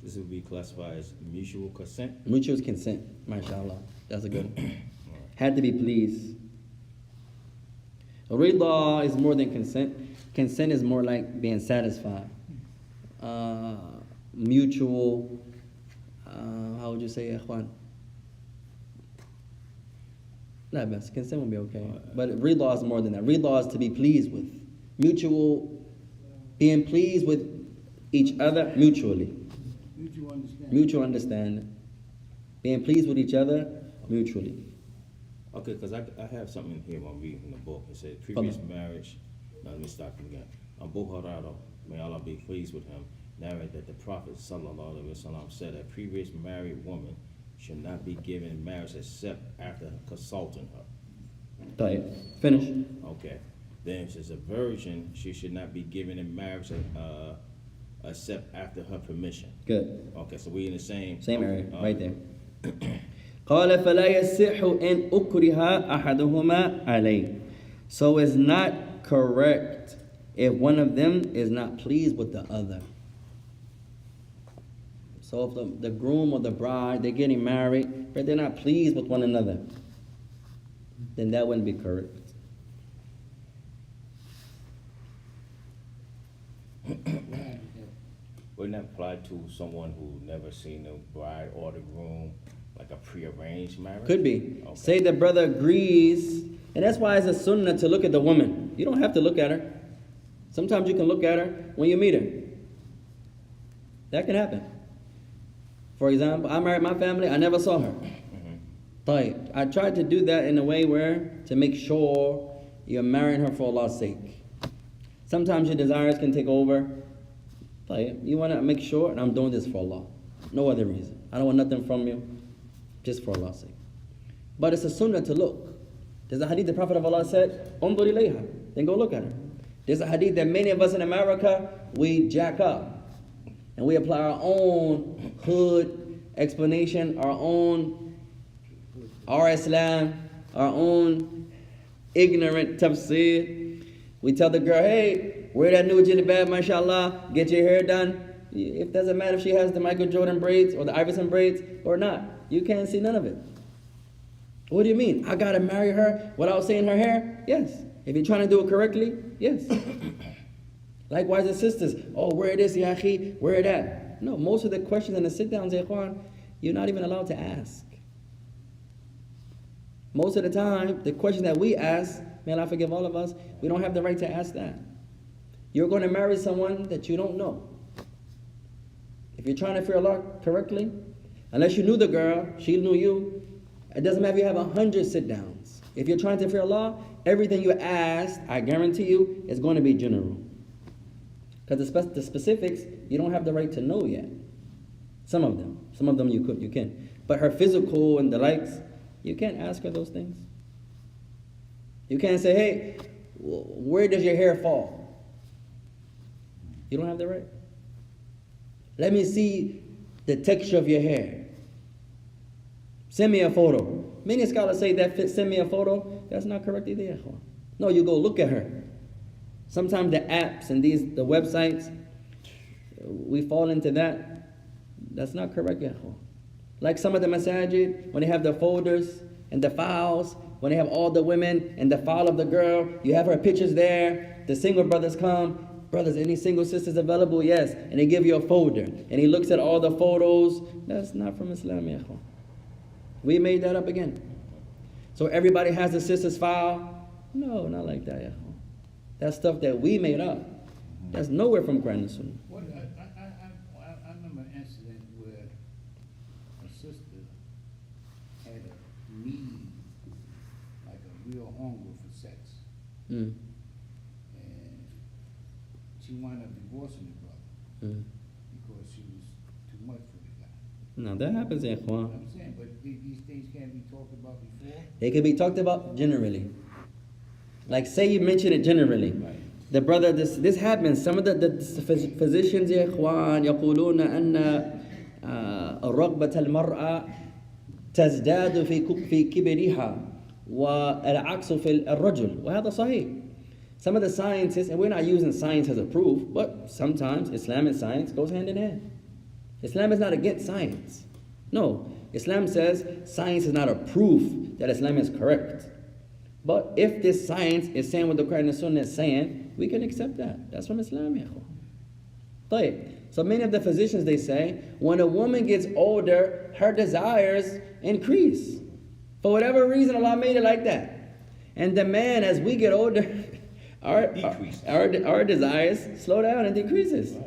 This would be classified as mutual consent. Mutual consent. MashaAllah. That's a good one. Had to be pleased. Rida is more than consent. Consent is more like being satisfied. Mutual, how would you say, ikhwan? No, best. Consent would be okay. But rida is more than that. Rida is to be pleased with. Mutual, being pleased with each other mutually. Mutual understanding. Mutual understanding. Being pleased with each other mutually. Okay, because I have something here when I'm reading in the book. It said previous marriage. Now let me stop you again. Abu Hurairah, may Allah be pleased with him, narrated that the Prophet ﷺ said a previous married woman should not be given in marriage except after consulting her. Right. Finish. Okay. Then it says a virgin, she should not be given in marriage except after her permission. Good. Okay, so we in the same area, right there. قال فلا يصح إن أكره أحدهما عليه. So it's not correct if one of them is not pleased with the other. So if the groom or the bride, they're getting married, but they're not pleased with one another, then that wouldn't be correct. Wouldn't that apply to someone who never seen the bride or the groom, like a prearranged marriage? Could be. Okay. Say the brother agrees, and that's why it's a sunnah to look at the woman. You don't have to look at her. Sometimes you can look at her when you meet her. That can happen. For example, I married my family, I never saw her. I tried to do that in a way where to make sure you're marrying her for Allah's sake. Sometimes your desires can take over. You want to make sure, and I'm doing this for Allah. No other reason. I don't want nothing from you, just for Allah's sake. But it's a sunnah to look. There's a hadith the Prophet of Allah said, "Undur ilayha," then go look at her. There's a hadith that many of us in America, we jack up. And we apply our own hood explanation, our Islam, our own ignorant tafsir. We tell the girl, hey, wear that new jilbab, mashallah, get your hair done. It doesn't matter if she has the Michael Jordan braids or the Iverson braids or not. You can't see none of it. What do you mean? I gotta marry her without seeing her hair? Yes. If you're trying to do it correctly, yes. Likewise, the sisters, wear this, ya akhi, wear that. No, most of the questions in the sit-downs, you're not even allowed to ask. Most of the time, the question that we ask, may Allah forgive all of us, we don't have the right to ask that. You're going to marry someone that you don't know. If you're trying to fear Allah correctly, unless you knew the girl, she knew you, it doesn't matter if you have 100 sit-downs. If you're trying to fear Allah, everything you ask, I guarantee you, is going to be general. Because the specifics, you don't have the right to know yet. Some of them you can. But her physical and the likes, you can't ask her those things. You can't say, hey, where does your hair fall? You don't have the right. Let me see the texture of your hair. Send me a photo. Many scholars say that send me a photo. That's not correct either. No, you go look at her. Sometimes the apps and the websites, we fall into that. That's not correct. Like some of the masajid, when they have the folders and the files, when they have all the women and the file of the girl, you have her pictures there. The single brothers come. Brothers, any single sisters available? Yes. And they give you a folder. And he looks at all the photos. That's not from Islam. We made that up again. So everybody has the sister's file? No, not like that. That's stuff that we made up. That's nowhere from Quran and Sunnah. What, I remember an incident where a sister had a need, like a real hunger for sex. Mm. And she wound up divorcing the brother Mm. because she was too much for the guy. Now that happens, You know Ikhwan. what I'm saying? But these things can't be talked about before. They can be talked about generally. Like say you mention it generally. The brother, this happens. Some of the physicians, يا إخوان, يقولون أن رغبة المرأة تزداد في كبرها والعكس في الرجل وهذا صحيح. Some of the scientists, and we're not using science as a proof, but sometimes Islam and science goes hand in hand. Islam is not against science. No, Islam says science is not a proof that Islam is correct. But if this science is saying what the Quran and Sunnah is saying, we can accept that. That's from Islam, ya ikhwan. So many of the physicians, they say, when a woman gets older, her desires increase. For whatever reason, Allah made it like that. And the man, as we get older, our desires slow down and decreases.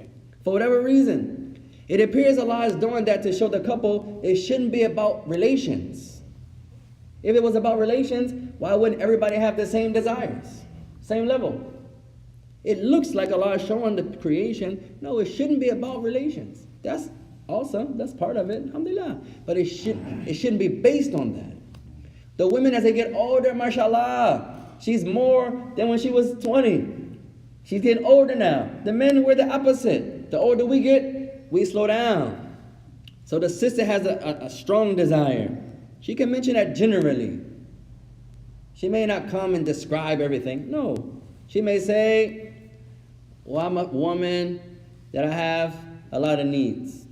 For whatever reason. It appears Allah is doing that to show the couple it shouldn't be about relations. If it was about relations, why wouldn't everybody have the same desires? Same level. It looks like Allah is showing the creation. No, it shouldn't be about relations. That's awesome. That's part of it. Alhamdulillah. But it shouldn't be based on that. The women, as they get older, mashallah, she's more than when she was 20. She's getting older now. The men were the opposite. The older we get, we slow down. So the sister has a strong desire. She can mention that generally. She may not come and describe everything. No. She may say, well, I'm a woman that I have a lot of needs.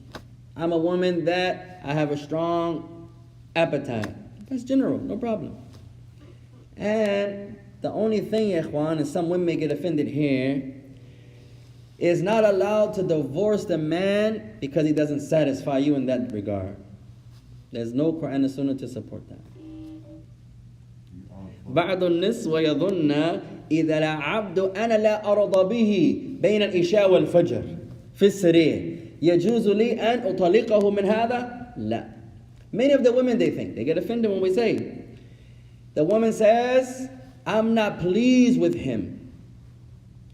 I'm a woman that I have a strong appetite. That's general, no problem. And the only thing, ikhwan, and some women may get offended here, is not allowed to divorce the man because he doesn't satisfy you in that regard. There's no Quran and Sunnah to support that. بعض النسوة يظن إذا العبد أنا لا أرضى به بين العشاء والفجر في السرير يجوز لي أن أطلقه من هذا؟ لا. Many of the women, they think, they get offended when we say, the woman says, I'm not pleased with him.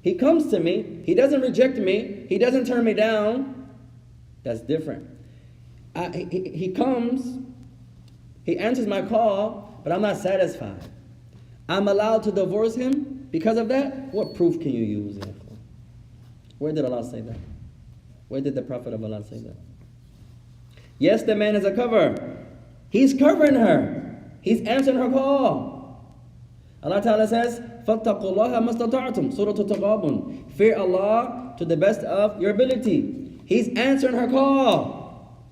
He comes to me, he doesn't reject me, he doesn't turn me down. That's different. He comes, he answers my call, but I'm not satisfied. I'm allowed to divorce him because of that? What proof can you use? Where did Allah say that? Where did the Prophet of Allah say that? Yes, the man is a cover. He's covering her. He's answering her call. Allah Ta'ala says, فَاتَّقُوا اللَّهَ مَسْتَطَعْتُمْ Surah Al-Taghabun. Fear Allah to the best of your ability. He's answering her call.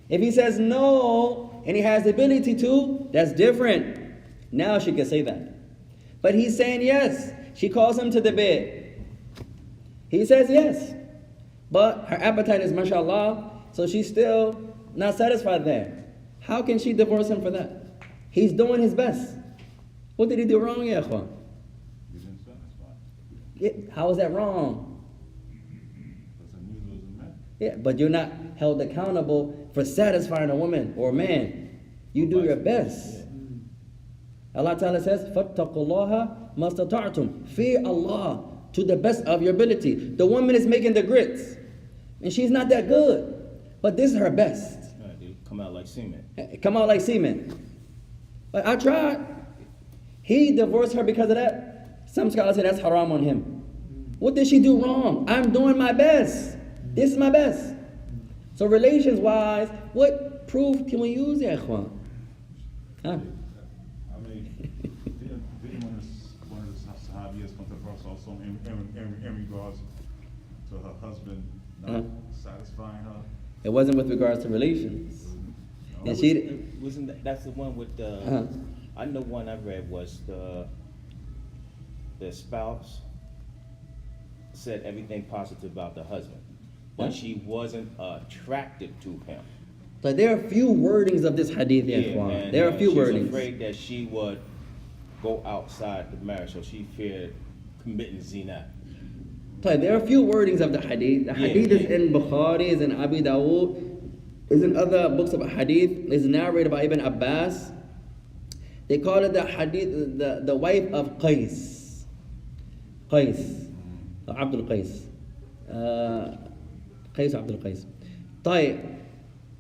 If he says no, and he has the ability to, that's different. Now she can say that. But he's saying yes. She calls him to the bed. He says yes. But her appetite is mashallah, so she's still not satisfied there. How can she divorce him for that? He's doing his best. What did he do wrong, ya ikhwan? You didn't satisfy. How is that wrong? That's a neither is a man. Yeah, but you're not held accountable for satisfying a woman or a man. You do your best. Allah Ta'ala says, فَاتَّقُوا اللَّهَ مَا اسْتَطَعْتُمْ. Fear Allah to the best of your ability. The woman is making the grits, and she's not that good, but this is her best. Right, they come out like cement. Come out like semen. But I tried. He divorced her because of that. Some scholars say that's haram on him. What did she do wrong? I'm doing my best. This is my best. So relations-wise, what proof can we use, ya ikhwan? Huh? I mean, didn't one of the sahabiyas come to the Prophet also in regards to her husband not satisfying her? It wasn't with regards to relations. No. And she, Wasn't that's the one with the? Uh-huh. I know one I read was the spouse said everything positive about the husband, but Huh? she wasn't attracted to him. so there are a few wordings of this hadith, ya ikhwan. and, There are a few she was wordings. afraid that she would go outside the marriage, so she feared committing zina. So there are a few wordings of the hadith. The hadith is in Bukhari, is in Abi Dawood, is in other books of hadith, is narrated by Ibn Abbas. They call it the hadith, the wife of Qais. Abdul Qais. Qais Abdul Qais. طيب.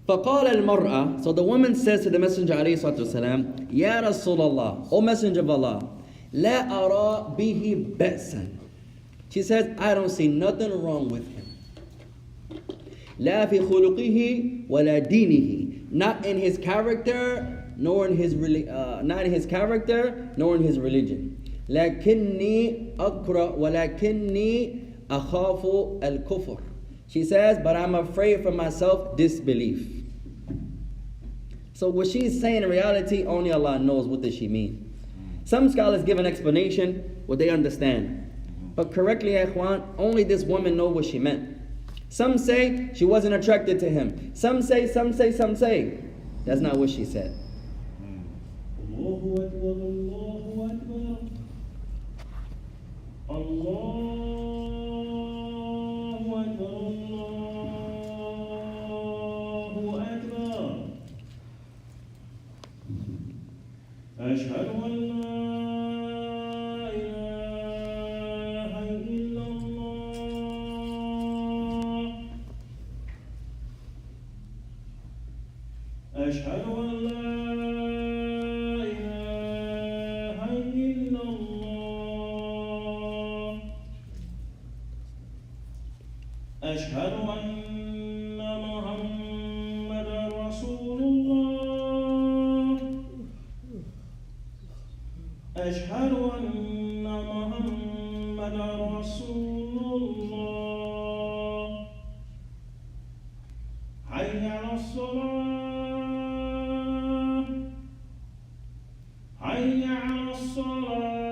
فقال المرأة, so the woman says to the Messenger عليه الصلاة والسلام, يا رسول الله, O Messenger of Allah, لا أرى به بأسا. She says, I don't see nothing wrong with him. لا في خلقه ولا دينه. Not in his character, nor in his not in his character, nor in his religion. لكني أكره ولكني أخاف الكفر. She says, but I'm afraid for myself disbelief. So what she's saying in reality, only Allah knows what does she mean. Some scholars give an explanation, what they understand. But correctly, ikhwan, only this woman knows what she meant. Some say she wasn't attracted to him. Some say. That's not what she said. Allahu Akbar, Allahu Akbar. Allahu Akbar, Allahu Akbar. Ashhadu an la ilaha illallah. Ashhadu an la أشهد أن محمدا رسول الله أشهد أن محمدا رسول الله حي على الصلاة حي على الصلاة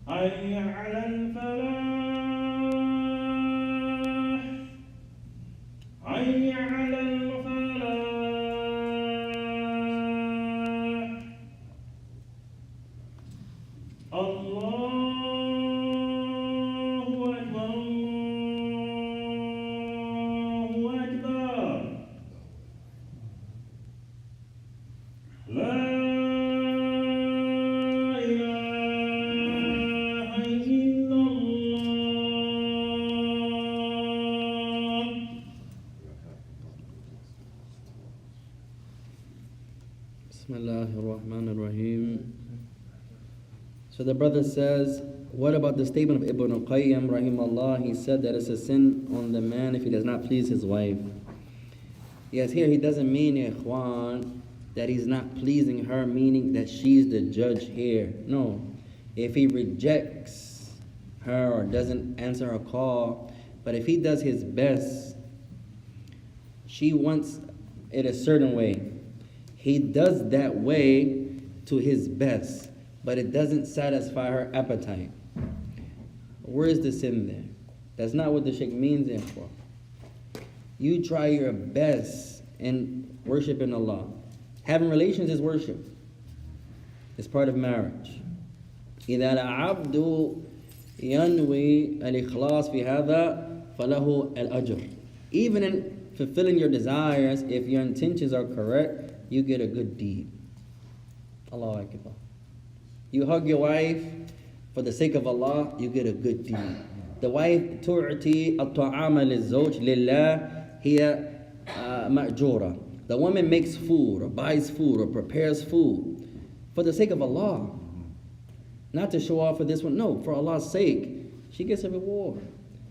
حي على الفلاح حي على الفلاح الله أكبر الله أكبر لا Bismillahirrahmanirrahim. So the brother says, what about the statement of Ibn al-Qayyim, rahimahullah? He said that it's a sin on the man if he does not please his wife. Yes, here he doesn't mean, ikhwan, that he's not pleasing her, meaning that she's the judge here. No. If he rejects her or doesn't answer her call, but if he does his best, she wants it a certain way. He does that way to his best, but it doesn't satisfy her appetite. Where is the sin there? That's not what the shaykh means there for. You try your best in worshiping Allah. Having relations is worship. It's part of marriage. إِذَا الْعَبْدُ ينوي الإخلاص في هذا فله الأجر. Even in fulfilling your desires, if your intentions are correct, you get a good deed. Allahu Akbar. You hug your wife for the sake of Allah, you get a good deed. The wife تعطي الطعام للزوج لله هي مأجورة. The woman makes food or buys food or prepares food for the sake of Allah. Not to show off for this one, no, for Allah's sake. She gets a reward.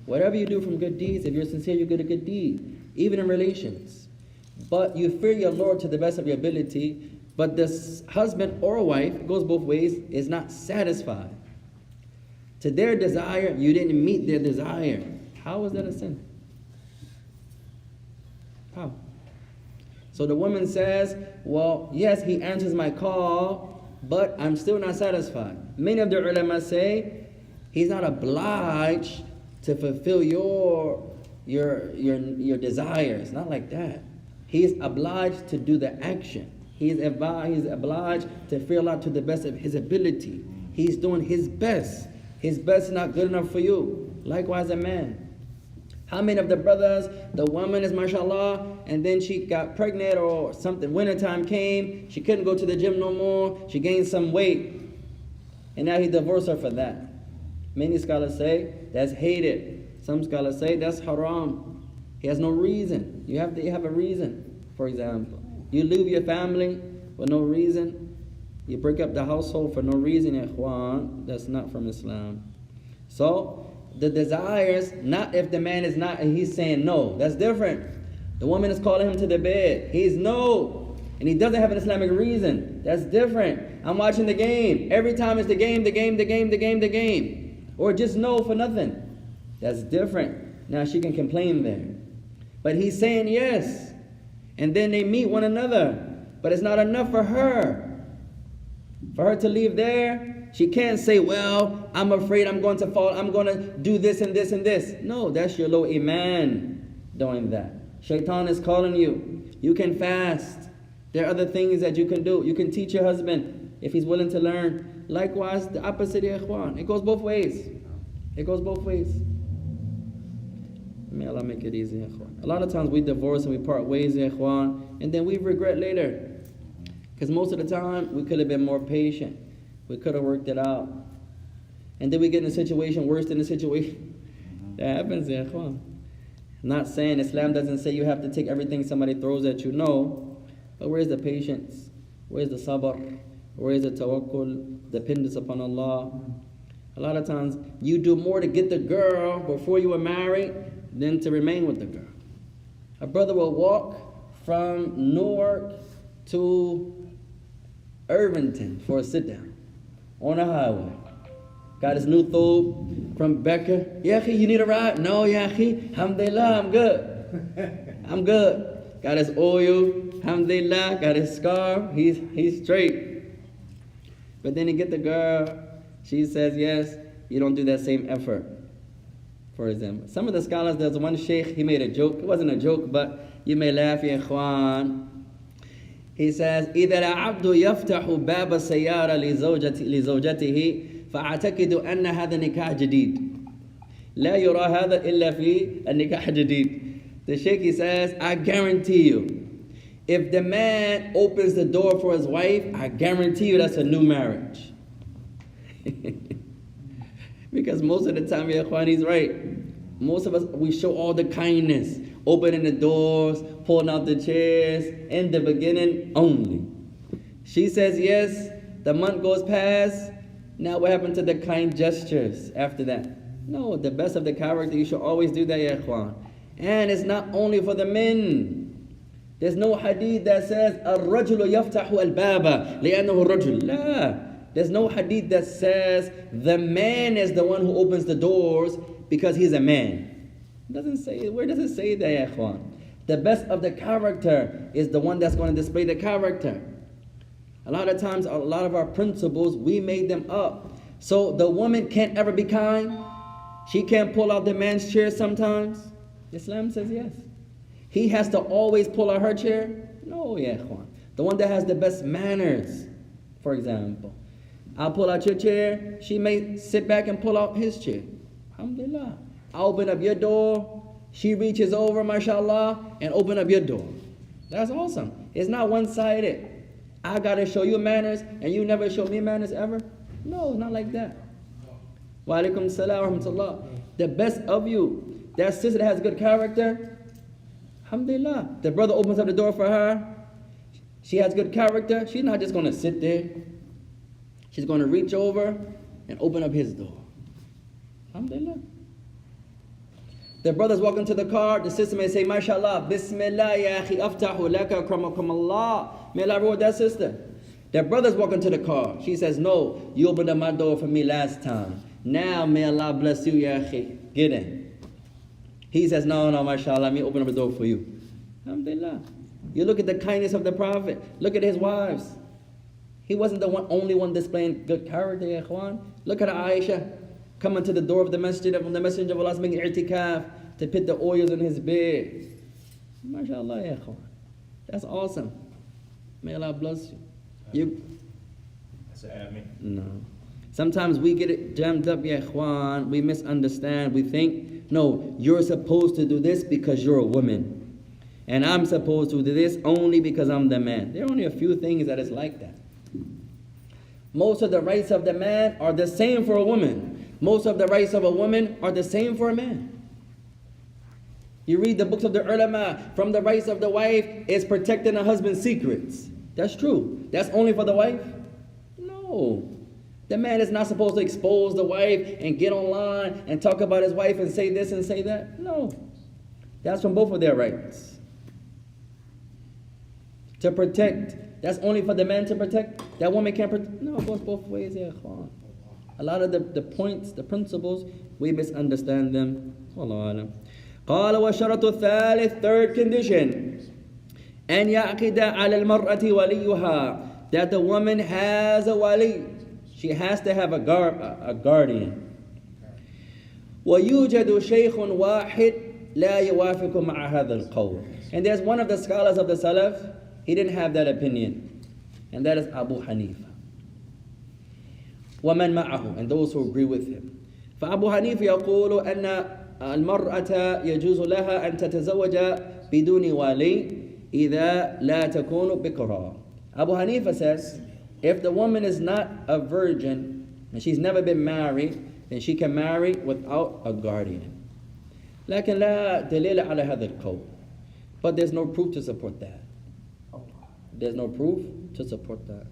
Whatever you do from good deeds, if you're sincere, you get a good deed, even in relations. But you fear your Lord to the best of your ability, but this husband or wife, it goes both ways, is not satisfied. To their desire, you didn't meet their desire. How is that a sin? How? So the woman says, well, yes, he answers my call, but I'm still not satisfied. Many of the ulama say, he's not obliged to fulfill your desires. Not like that. He's obliged to do the action. He's obliged to feel out to the best of his ability. He's doing his best. His best is not good enough for you. Likewise, a man. How many of the brothers, the woman is mashallah, and then she got pregnant or something, wintertime came, she couldn't go to the gym no more, she gained some weight, and now he divorced her for that. Many scholars say that's hated. Some scholars say that's haram. He has no reason. You have to have a reason. For example, you leave your family for no reason. You break up the household for no reason, ikhwan. That's not from Islam. So, the desires, not if the man is not, and he's saying no. That's different. The woman is calling him to the bed. He's no. And he doesn't have an Islamic reason. That's different. I'm watching the game. Every time it's the game. Or just no for nothing. That's different. Now she can complain there. But he's saying yes. And then they meet one another. But it's not enough for her. For her to leave there, she can't say, well, I'm afraid I'm going to fall. I'm going to do this and this and this. No, that's your low iman doing that. Shaitan is calling you. You can fast. There are other things that you can do. You can teach your husband if he's willing to learn. Likewise, the opposite, ikhwan. It goes both ways. It goes both ways. May Allah make it easy, ikhwan. A lot of times we divorce and we part ways, ikhwan, and then we regret later. Because most of the time, we could have been more patient. We could have worked it out. And then we get in a situation worse than the situation. That happens, ikhwan. I'm not saying Islam doesn't say you have to take everything somebody throws at you. No. But where's the patience? Where's the sabr? Where's the tawakkul? Dependence upon Allah. A lot of times, you do more to get the girl before you were married than to remain with the girl. A brother will walk from Newark to Irvington for a sit-down on a highway. Got his new thobe from Becca. Yahi, you need a ride? No, Yahi. Alhamdulillah, I'm good. I'm good. Got his oil. Alhamdulillah. Got his scarf. He's straight. But then he get the girl. She says, yes, you don't do that same effort. For example, some of the scholars, there's one sheikh, he made a joke. It wasn't a joke, but you may laugh, ya ikhwan. He says, إذا العبد يفتح باب السيارة لزوجته فأعتقد أن هذا نكاح جديد. لا يرى هذا إلا في النكاح الجديد. The sheikh, he says, I guarantee you, if the man opens the door for his wife, I guarantee you that's a new marriage. Because most of the time, ya ikhwan, he's right. Most of us, we show all the kindness, opening the doors, pulling out the chairs, in the beginning only. She says yes, the month goes past, now what happened to the kind gestures after that? No, the best of the character, you should always do that, ya ikhwan. And it's not only for the men. There's no hadith that says, الرجل يفتح الباب لأنه الرجل. لا. There's no hadith that says the man is the one who opens the doors because he's a man. It doesn't say, where does it say that, ya ikhwan? The best of the character is the one that's going to display the character. A lot of times, a lot of our principles, we made them up. So the woman can't ever be kind. She can't pull out the man's chair sometimes. Islam says yes. He has to always pull out her chair. No, ya ikhwan. The one that has the best manners, for example. I'll pull out your chair. She may sit back and pull out his chair. Alhamdulillah. I open up your door. She reaches over, mashallah, and open up your door. That's awesome. It's not one-sided. I got to show you manners and you never show me manners ever. No, it's not like that. Wa alaikum salam wa rahmatullah. The best of you, that sister that has good character, alhamdulillah. The brother opens up the door for her. She has good character. She's not just going to sit there. She's going to reach over and open up his door. Alhamdulillah. The brothers walk into the car. The sister may say, mashallah, bismillah ya akhi aftahu laka akramakum Allah. May Allah reward that sister. The brothers walk into the car. She says, no, you opened up my door for me last time. Now may Allah bless you, ya akhi. Get in. He says, no, mashallah, let me open up the door for you. Alhamdulillah. You look at the kindness of the Prophet. Look at his wives. He wasn't the only one displaying good character, ya ikhwan. Look at Aisha coming to the door of the masjid when the Messenger of Allah is making i'tikaf to put the oils in his bed. MashaAllah, ya ikhwan. That's awesome. May Allah bless you. That's an admin. No. Sometimes we get it jammed up, ya ikhwan. We misunderstand. We think, no, you're supposed to do this because you're a woman. And I'm supposed to do this only because I'm the man. There are only a few things that is like that. Most of the rights of the man are the same for a woman. Most of the rights of a woman are the same for a man. You read the books of the ulama, from the rights of the wife is protecting her husband's secrets. That's true. That's only for the wife? No. The man is not supposed to expose the wife and get online and talk about his wife and say this and say that. No. That's from both of their rights. To protect, that's only for the man to protect. That woman can't protect. No, it goes both ways, ya ikhwan. A lot of the points, the principles, we misunderstand them. Wallahu alam. قال وشرط الثالث, third condition, أن يعقد على المرأة وليها, that the woman has a wali. She has to have a guardian. ويوجد شيخ واحد لا يوافق مع هذا القول. And there's one of the scholars of the Salaf, he didn't have that opinion, and that is Abu Hanifa. ومن معه, and those who agree with him. فأبو حنيفة يقول أن المرأة يجوز لها أن تتزوج بدون ولي إذا لا تكون بكرا. Abu Hanifa says, if the woman is not a virgin and she's never been married, then she can marry without a guardian. لكن لا دليل على هذا القول. But there's no proof to support that. There's no proof to support that.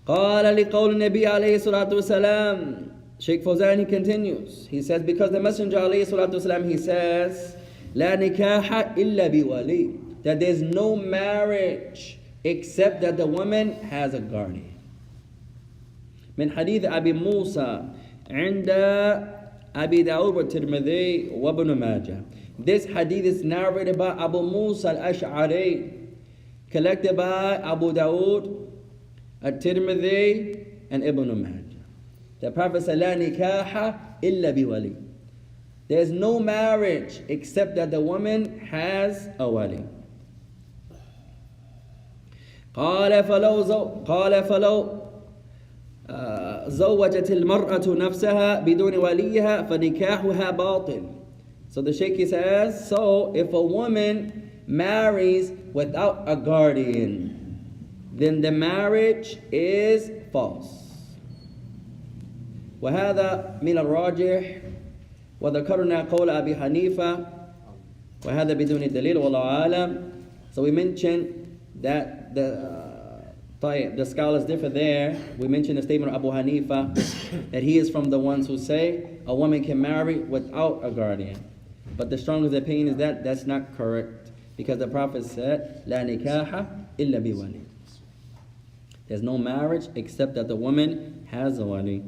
قال لقول النبي عليه الصلاة والسلام. Sheikh Fawzan, he continues. He says, because the Messenger عليه الصلاة والسلام, he says, لا نكاح إلا بولي, that there's no marriage except that the woman has a guardian. من حديث أبي موسى عند أبي داود والترمذي وابن ماجه. This hadith is narrated by Abu Musa al-Ash'ari, collected by Abu Dawood, at-Tirmidhi, and Ibn Majah. The Prophet said, "La nikaha illa biwali." There's no marriage except that the woman has a wali. قال فلو زوجت المرأة نفسها بدون وليها فنكاحها باطل. So the Sheikh says, so if a woman marries without a guardian, then the marriage is false. وهذا من الراجح وذكرنا قول أبي حنيفة وهذا بدون دليل والله أعلم. So we mentioned that the scholars differ there. We mentioned the statement of Abu Hanifa that he is from the ones who say a woman can marry without a guardian. But the strongest opinion is that that's not correct, because the Prophet said, "La nikaha illa biwali." There's no marriage except that the woman has a wali.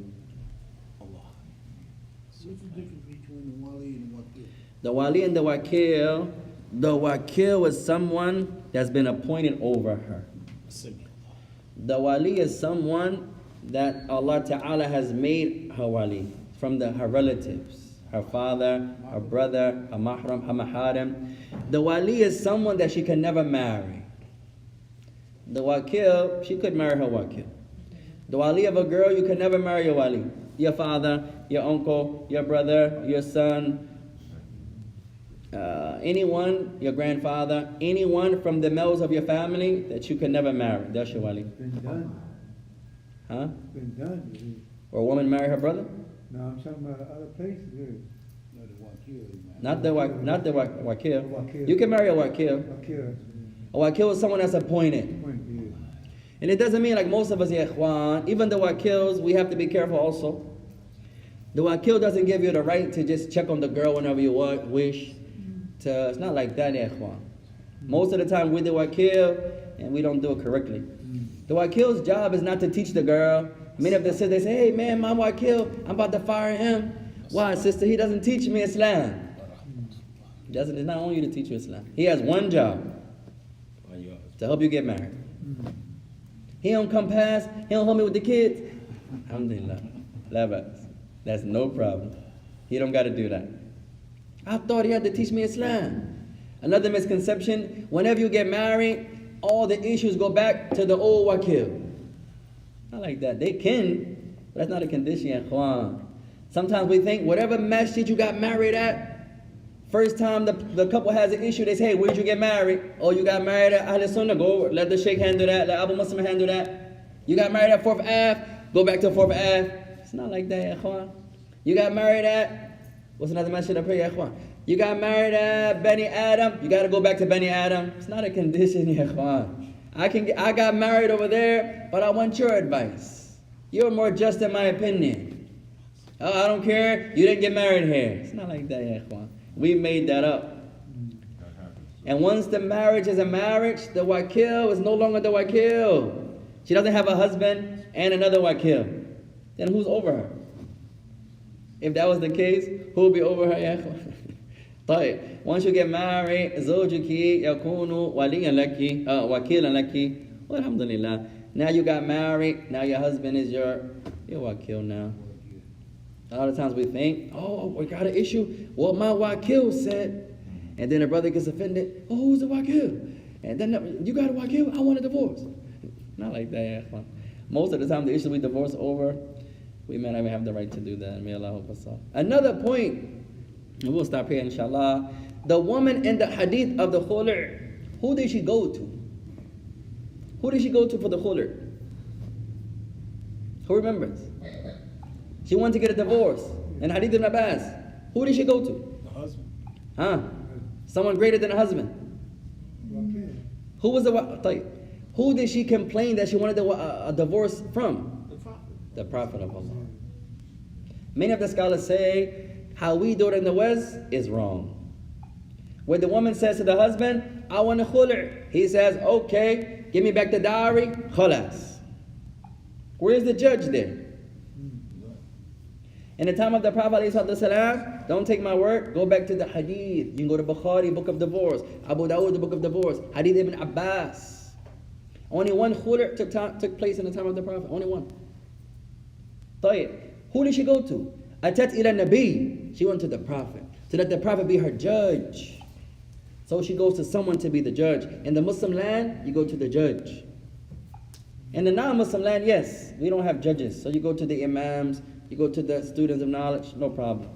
What's the difference between the wali and the wakil? The wali and the wakil is someone that's been appointed over her. The wali is someone that Allah Ta'ala has made her wali from her relatives. Her father, her brother, her mahram, her maharim. The wali is someone that she can never marry. The wakil, she could marry her wakil. The wali of a girl, you can never marry your wali. Your father, your uncle, your brother, your son, anyone, your grandfather, anyone from the males of your family that you can never marry. That's your wali. Been done, Huh? been done. Or a woman marry her brother? No, I'm talking about other places here. No, the wakil, man. Not the wakil. Wakil. You can marry a wakil. Wakil. A wakil is someone that's appointed. Point here. And it doesn't mean like most of us, ya ikhwan, even the wakils, we have to be careful also. The wakil doesn't give you the right to just check on the girl whenever you wish. It's not like that, ya ikhwan. Most of the time we do wakil and we don't do it correctly. The wakil's job is not to teach the girl. Many of them say, they say, hey man, my wakil, I'm about to fire him. Why, sister? He doesn't teach me Islam. It's not on you to teach you Islam. He has one job, to help you get married. He don't come past, he don't help me with the kids. Alhamdulillah. That's no problem. He don't got to do that. I thought he had to teach me Islam. Another misconception, whenever you get married, all the issues go back to the old wakil. Not like that. They can, but that's not a condition, ya ikhwan. Sometimes we think whatever masjid you got married at, first time the couple has an issue, they say, hey, where'd you get married? Oh, you got married at Ahl Sunnah, go let the sheikh handle that, let Abu Muslim handle that. You got married at 4th Ave, go back to 4th Ave. It's not like that, ya ikhwan. You got married at, what's another masjid I pray, ya ikhwan? You got married at Bani Adam, you got to go back to Bani Adam. It's not a condition, ya ikhwan. I got married over there, but I want your advice. You're more just in my opinion. Oh, I don't care, you didn't get married here. It's not like that, ya ikhwan. We made that up. And once the marriage is a marriage, the wakil is no longer the wakil. She doesn't have a husband and another wakil. Then who's over her? If that was the case, who would be over her, ya ikhwan? طيب, once you get married, زوجك يكون وليا لك, وكيلا لك. Well, alhamdulillah. Now you got married, now your husband is your wakil now. A lot of times we think, oh, we got an issue. Well, my wakil said, and then a brother gets offended. Oh, who's the wakil? And then you got a wakil? I want a divorce. Not like that, ya. Most of the time, the issue we divorce over, we may not even have the right to do that. May Allah help us all. Another point, and we'll stop here, inshallah. The woman in the hadith of the khul', who did she go to? Who did she go to for the khul'? Who remembers? She wanted to get a divorce. In Hadith ibn Abbas, who did she go to? The husband. Huh? Someone greater than a husband. Wakil. Who was the who did she complain that she wanted a divorce from? The prophet. The Prophet of Allah. Many of the scholars say how we do it in the West is wrong. Where the woman says to the husband, I want a khul'. He says, okay, give me back the dowry, khalas. Where's the judge there? In the time of the Prophet ﷺ, don't take my word, go back to the hadith. You can go to Bukhari, book of divorce, Abu Dawud, the book of divorce, Hadith ibn Abbas. Only one khul' took place in the time of the Prophet, only one. طيب, who did she go to? Atat ila Nabi. She went to the Prophet, to let the Prophet be her judge. So she goes to someone to be the judge. In the Muslim land, you go to the judge. In the non-Muslim land, yes, we don't have judges. So you go to the Imams, you go to the students of knowledge, no problem.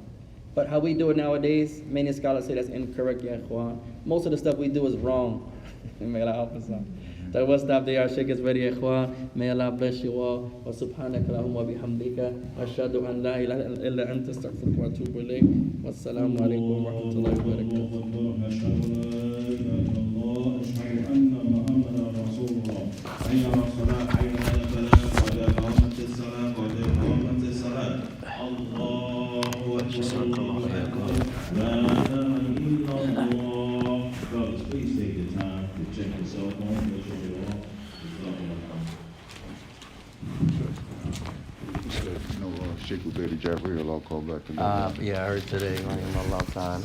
But how we do it nowadays, many scholars say that's incorrect, ya ikhwan. Most of the stuff we do is wrong. May Allah help us out. So we'll stop there. Our Shaykh is ready, ya ikhwan. May Allah bless you all. Wa subhanaka Allahumma wa bihamdika. Ashhadu an la ilaha illa anta astaghfiruka wa atubu ilayk. Wassalamu alaikum wa rahmatullahi wa barakatuh. أشهد لا إله إلا الله أشهد أن محمدا رسول الله حي على الصلاة حي على الفلاح قد قامت الصلاة قد قامت الصلاة الله أكبر الله أكبر لا إله إلا الله. Brothers, please take the time to check your cell phone, make sure you're off. Sheikh Ubedi Jafri, Allah called back to Yeah, I heard today, Allah ta'ala.